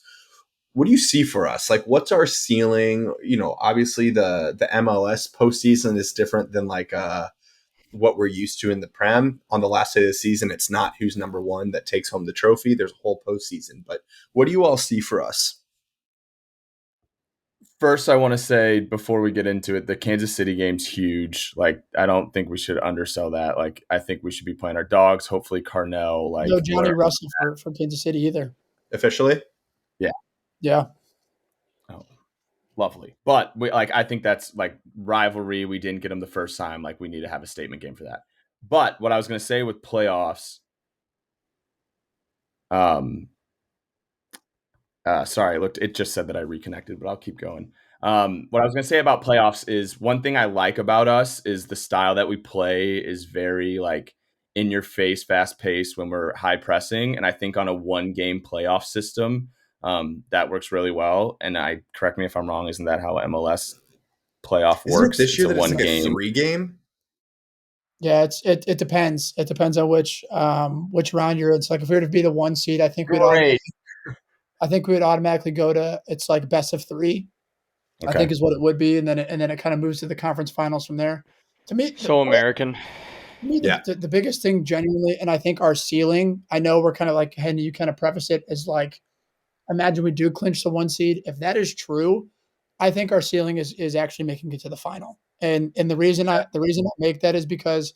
What do you see for us? Like, what's our ceiling? Obviously the MLS postseason is different than like what we're used to in the Prem. On the last day of the season, it's not who's number 1 that takes home the trophy. There's a whole postseason. But what do you all see for us? First, I want to say before we get into it, the Kansas City game's huge. Like, I don't think we should undersell that. Like, I think we should be playing our dogs. Hopefully, Carnell. Like, no Johnny Russell for Kansas City either. Officially, yeah. Oh, lovely. But I think that's like rivalry. We didn't get them the first time. Like, we need to have a statement game for that. But what I was going to say with playoffs, sorry, it just said that I reconnected, but I'll keep going. What I was going to say about playoffs is one thing I like about us is the style that we play is very like in your face, fast paced when we're high pressing. And I think on a 1-game playoff system, that works really well. And correct me if I'm wrong, isn't that how MLS playoff works? This year it's a 1-game, 3-game. Yeah, it depends. It depends on which round you're in. It's like if we were to be the 1 seed, I think we'd automatically go to it's like best of 3. Okay. I think is what it would be, and then it kind of moves to the conference finals from there. To me, American. To me, the biggest thing genuinely, and I think our ceiling. I know we're kind of like Henry. You kind of preface it as like, imagine we do clinch the 1 seed. If that is true, I think our ceiling is actually making it to the final. And the reason I make that is because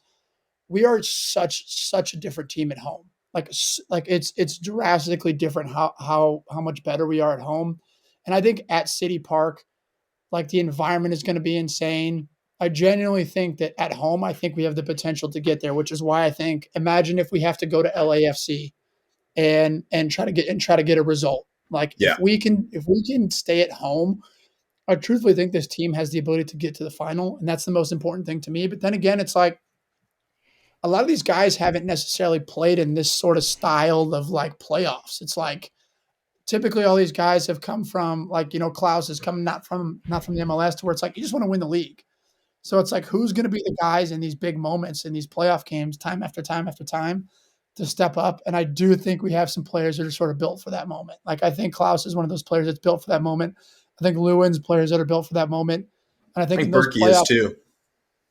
we are such a different team at home. like it's drastically different how much better we are at home. And I think at City Park, like the environment is going to be insane. I genuinely think that at home, I think we have the potential to get there, which is why I think imagine if we have to go to LAFC and try to get a result. Like Yeah. if we can stay at home, I truthfully think this team has the ability to get to the final, and that's the most important thing to me. But then again, it's like a lot of these guys haven't necessarily played in this sort of style of like playoffs. It's like typically all these guys have come from like, Klaus is coming not from the MLS to where it's like you just want to win the league. So it's like who's going to be the guys in these big moments in these playoff games time after time after time to step up. And I do think we have some players that are sort of built for that moment. Like I think Klaus is one of those players that's built for that moment. I think Lewin's players that are built for that moment. And I I think in think those Berkey is playoff, too.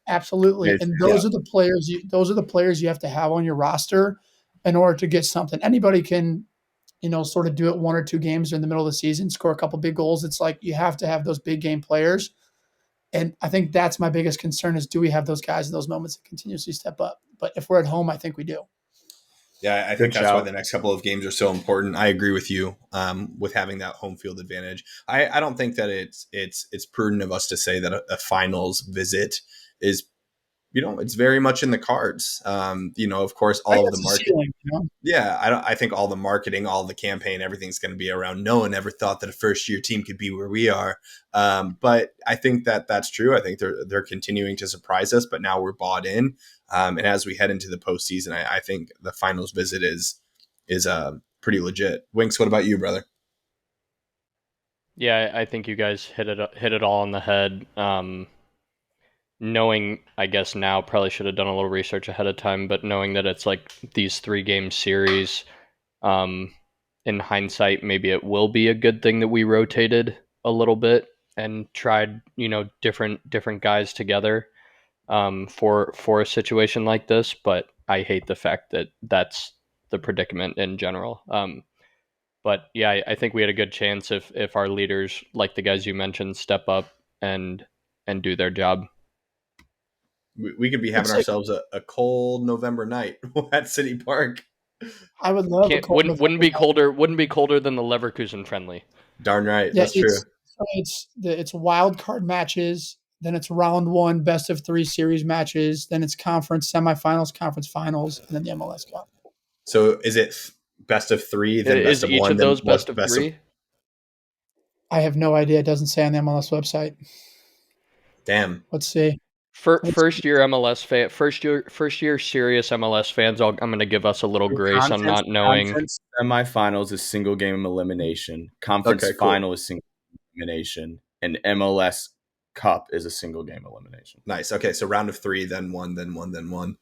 absolutely. And Yeah. those are the players you have to have on your roster in order to get something. Anybody can, sort of do it one or two games in the middle of the season, score a couple big goals. It's like you have to have those big game players. And I think that's my biggest concern is do we have those guys in those moments that continuously step up? But if we're at home, I think we do. Yeah, I think that's why the next couple of games are so important. I agree with you with having that home field advantage. I don't think that it's prudent of us to say that a finals visit is, it's very much in the cards. Of course, all of the market. Ceiling, Yeah, I think all the marketing, all the campaign, everything's going to be around. No one ever thought that a first-year team could be where we are, but I think that that's true. I think they're continuing to surprise us, but now we're bought in. And as we head into the postseason, I think the finals visit is pretty legit. Winks, what about you, brother? Yeah, I think you guys hit it all on the head. Knowing, I guess now, probably should have done a little research ahead of time, but knowing that it's like these 3-game series, in hindsight, maybe it will be a good thing that we rotated a little bit and tried, different guys together, for a situation like this. But I hate the fact that that's the predicament in general. But yeah, I think we had a good chance if our leaders, like the guys you mentioned, step up and do their job. We could be having ourselves a cold November night at City Park. I would love a cold wouldn't be colder. Wouldn't be colder than the Leverkusen friendly. Darn right, yeah, that's true. It's wild card matches, then it's round 1 best of 3 series matches, then it's conference semifinals, conference finals, and then the MLS Cup. So is it best of 3, then best of 1? Is each of those best of 3? I have no idea. It doesn't say on the MLS website. Damn. Let's see. First year MLS fan, first year serious MLS fans. I'm going to give us a little grace on not knowing. Conference semifinals is single game elimination. Conference final is single game elimination, and MLS Cup is a single game elimination. Nice. Okay, so round of 3, then 1, then 1, then 1.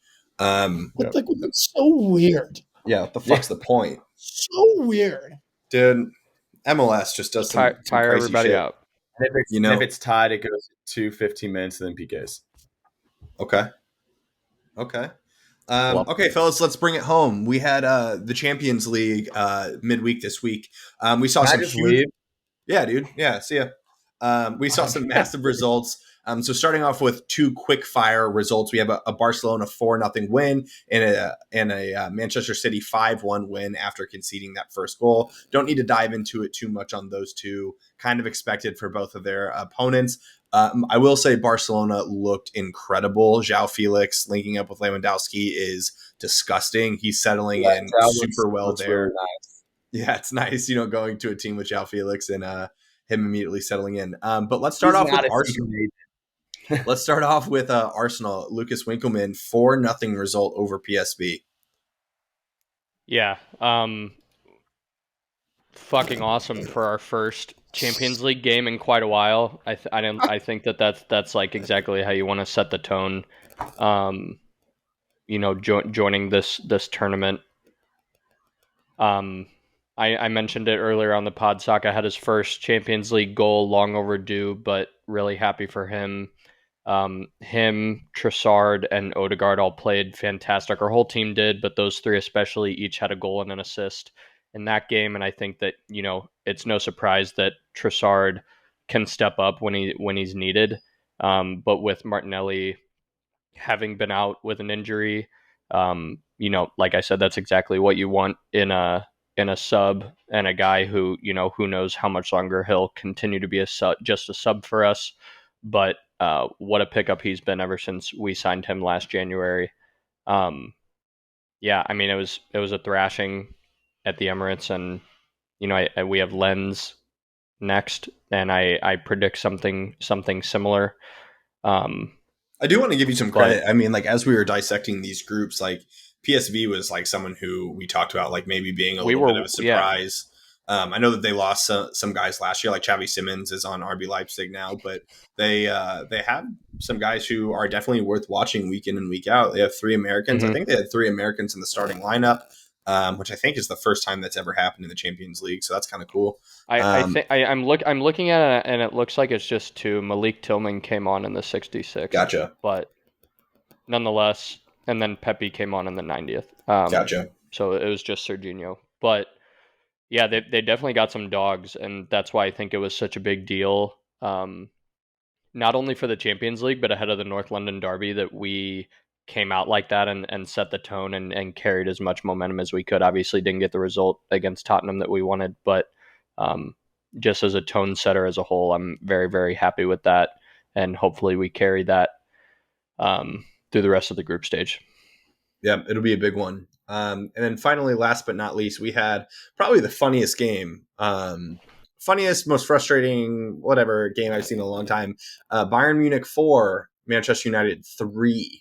It's so weird. Yeah, what the fuck's the point? So weird, dude. MLS just does some tire crazy everybody shit. out. And if it's tied, it goes to 15 minutes and then PKs. Okay. Okay, fellas, let's bring it home. We had the Champions League midweek this week. We saw some huge. Yeah, dude. Yeah, see ya. We saw some massive results. So starting off with 2 quick fire results, we have a Barcelona 4-0 win and a Manchester City 5-1 win after conceding that first goal. Don't need to dive into it too much on those two. Kind of expected for both of their opponents. I will say Barcelona looked incredible. João Felix linking up with Lewandowski is disgusting. He's settling in super well there. Nice. Yeah, it's nice, going to a team with João Felix and him immediately settling in. But let's start off with Arsenal. Let's start off with Arsenal. Lucas Winkelmann 4-0 result over PSV. Yeah, fucking awesome for our first Champions League game in quite a while. I think that's like exactly how you want to set the tone. Joining this tournament. I mentioned it earlier on the pod. Saka had his first Champions League goal, long overdue, but really happy for him. Him, Trossard, and Odegaard all played fantastic. Our whole team did, but those 3 especially each had a goal and an assist in that game. And I think that, it's no surprise that Trossard can step up when he's needed. But with Martinelli having been out with an injury, Like I said, that's exactly what you want in a sub, and a guy who who knows how much longer he'll continue to be just a sub for us. But what a pickup he's been ever since we signed him last January. Yeah, I mean it was a thrashing at the Emirates, and we have Lens next, and I predict something similar. I do want to give you some But credit. I mean, like as we were dissecting these groups, like PSV was like someone who we talked about like maybe being a little bit of a surprise. I know that they lost some guys last year, like Xavi Simmons is on RB Leipzig now, but they have some guys who are definitely worth watching week in and week out. They have 3 Americans. I think they had 3 Americans in the starting lineup, which I think is the first time that's ever happened in the Champions League. So that's kind of cool. I'm looking at it, and it looks like it's just 2. Malik Tillman came on in the 66th. Gotcha. But nonetheless, and then Pepe came on in the 90th. Gotcha. So it was just Serginho. But yeah, they definitely got some dogs, and that's why I think it was such a big deal. Not only for the Champions League, but ahead of the North London Derby, that we came out like that and set the tone and carried as much momentum as we could. Obviously didn't get the result against Tottenham that we wanted, but just as a tone setter as a whole, I'm very, very happy with that. And hopefully we carry that through the rest of the group stage. Yeah, it'll be a big one. And then finally, last but not least, we had probably the funniest game. Funniest, most frustrating, whatever game I've seen in a long time. Bayern Munich 4, Manchester United 3.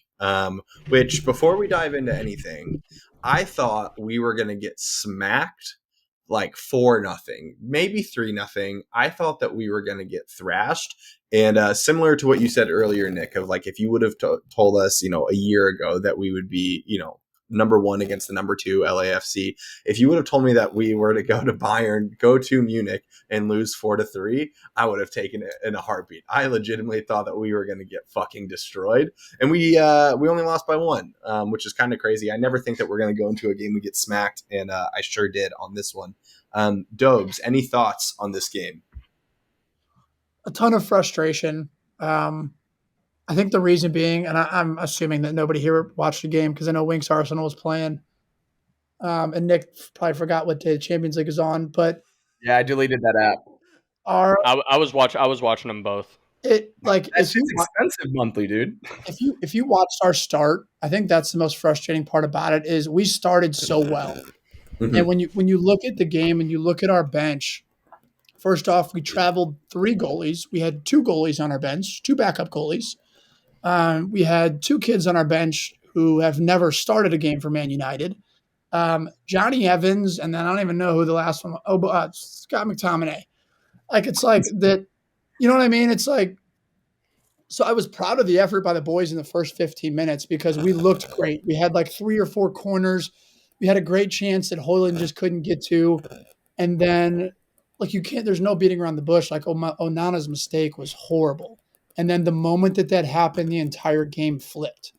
Which, before we dive into anything, I thought we were going to get smacked like 4-0, maybe 3-0. I thought that we were going to get thrashed. And similar to what you said earlier, Nick, of like if you would have told us, a year ago that we would be, number 1 against the number 2 LAFC. If you would have told me that we were to go to Bayern, go to Munich, and lose 4-3, I would have taken it in a heartbeat. I legitimately thought that we were going to get fucking destroyed, and we only lost by 1, which is kind of crazy. I never think that we're going to go into a game we get smacked, and I sure did on this one. Dobes, any thoughts on this game? A ton of frustration. I think the reason being, and I'm assuming that nobody here watched the game because I know Winks Arsenal was playing, and Nick probably forgot what day the Champions League is on. But yeah, I deleted that app. I was watching them both. It's expensive monthly, dude. If you watched our start, I think that's the most frustrating part about it is we started so well, and when you look at the game and you look at our bench. First off, we traveled 3 goalies. We had 2 goalies on our bench, 2 backup goalies. We had 2 kids on our bench who have never started a game for Man United. Johnny Evans, and then I don't even know who the last one was. Scott McTominay. Like, it's like that, you know what I mean? It's like, so I was proud of the effort by the boys in the first 15 minutes because we looked great. We had like 3 or 4 corners. We had a great chance that Højlund just couldn't get to. And then, like, there's no beating around the bush. Like, Onana's mistake was horrible. And then the moment that happened, the entire game flipped.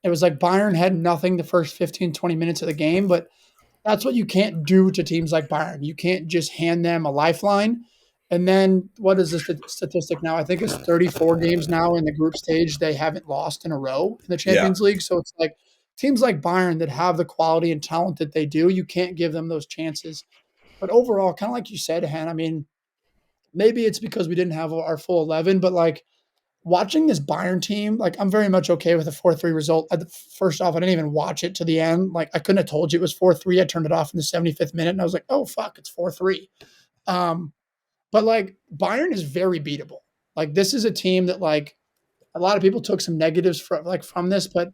It was like Bayern had nothing the first 15, 20 minutes of the game, but that's what you can't do to teams like Bayern. You can't just hand them a lifeline. And then what is the statistic now? I think it's 34 games now in the group stage they haven't lost in a row in the Champions League. So it's like teams like Bayern that have the quality and talent that they do, you can't give them those chances. But overall, kind of like you said, Han, I mean, maybe it's because we didn't have our full 11, but like watching this Bayern team, like I'm very much okay with a 4-3 result. First off, I didn't even watch it to the end. Like I couldn't have told you it was 4-3. I turned it off in the 75th minute and I was like, oh, fuck, it's 4-3. But like Bayern is very beatable. Like this is a team that like a lot of people took some negatives from this, but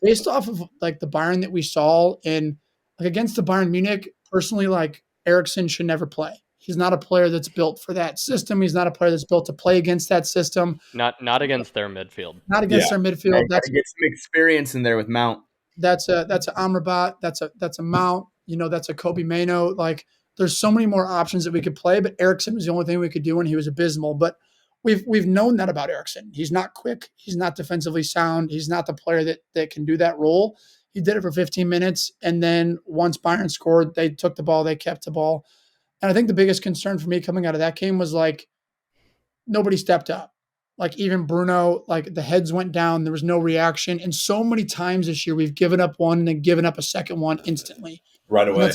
based off of like the Bayern that we saw in like against the Bayern Munich, personally, like Eriksen should never play. He's not a player that's built for that system. He's not a player that's built to play against that system. Not against their midfield. Not against their midfield. Yeah, that's get some experience in there with Mount. That's a Amrabat. That's a Mount. That's a Kobe Mano. Like there's so many more options that we could play, but Eriksen was the only thing we could do, and he was abysmal. But we've known that about Eriksen. He's not quick. He's not defensively sound. He's not the player that can do that role. He did it for 15 minutes, and then once Bayern scored, they took the ball, they kept the ball. And I think the biggest concern for me coming out of that game was like nobody stepped up. Like even Bruno, like the heads went down, there was no reaction. And so many times this year we've given up one and then given up a second one instantly. Right away.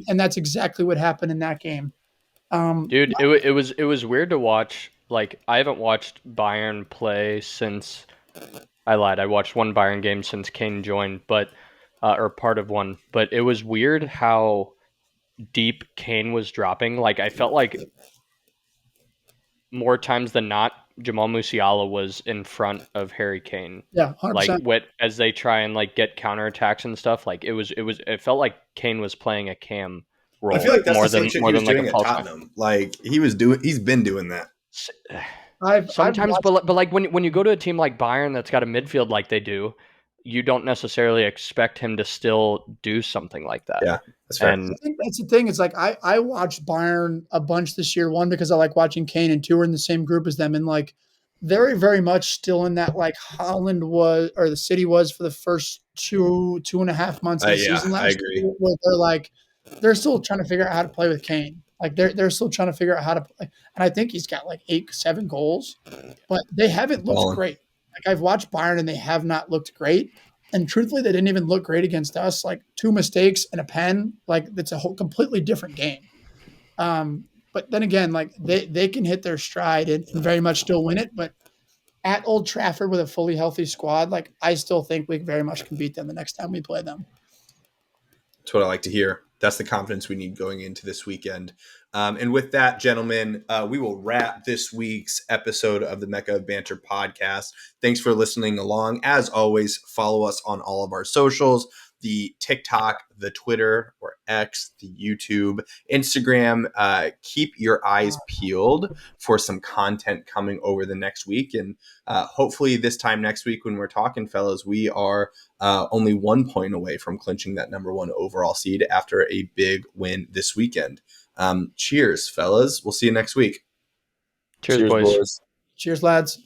And that's exactly what happened in that game. Dude, it was weird to watch. Like, I haven't watched Bayern play since I lied. I watched one Bayern game since Kane joined, but or part of one. But it was weird how deep Kane was dropping. Like, I felt like more times than not, Jamal Musiala was in front of Harry Kane. Yeah, 100%. Like as they try and like get counterattacks and stuff. Like it felt like Kane was playing a cam role. I feel like that's more the same than shit more he was than doing like a at false Tottenham. Like he's been doing that. Sometimes, but like when you go to a team like Bayern that's got a midfield like they do, you don't necessarily expect him to still do something like that. Yeah, that's fair. And I think that's the thing. It's like I watched Bayern a bunch this year. One, because I like watching Kane, and two, we're in the same group as them, and like very, very much still in that like Holland was or the City was for the first 2.5 months of the season I last agree. year, where they're still trying to figure out how to play with Kane. Like they're still trying to figure out how to play. And I think he's got like 8-7 goals, but they haven't looked great. Like I've watched Bayern and they have not looked great. And truthfully, they didn't even look great against us. Like 2 mistakes and a pen, like that's a whole completely different game. But then again, like they can hit their stride and very much still win it. But at Old Trafford with a fully healthy squad, like I still think we very much can beat them the next time we play them. That's what I like to hear. That's the confidence we need going into this weekend. And with that, gentlemen, we will wrap this week's episode of the Mecca of Banter podcast. Thanks for listening along. As always, follow us on all of our socials, the TikTok, the Twitter or X, the YouTube, Instagram. Keep your eyes peeled for some content coming over the next week. And hopefully this time next week when we're talking, fellas, we are only 1 point away from clinching that number 1 overall seed after a big win this weekend. Cheers, fellas. We'll see you next week. cheers boys. Cheers, lads.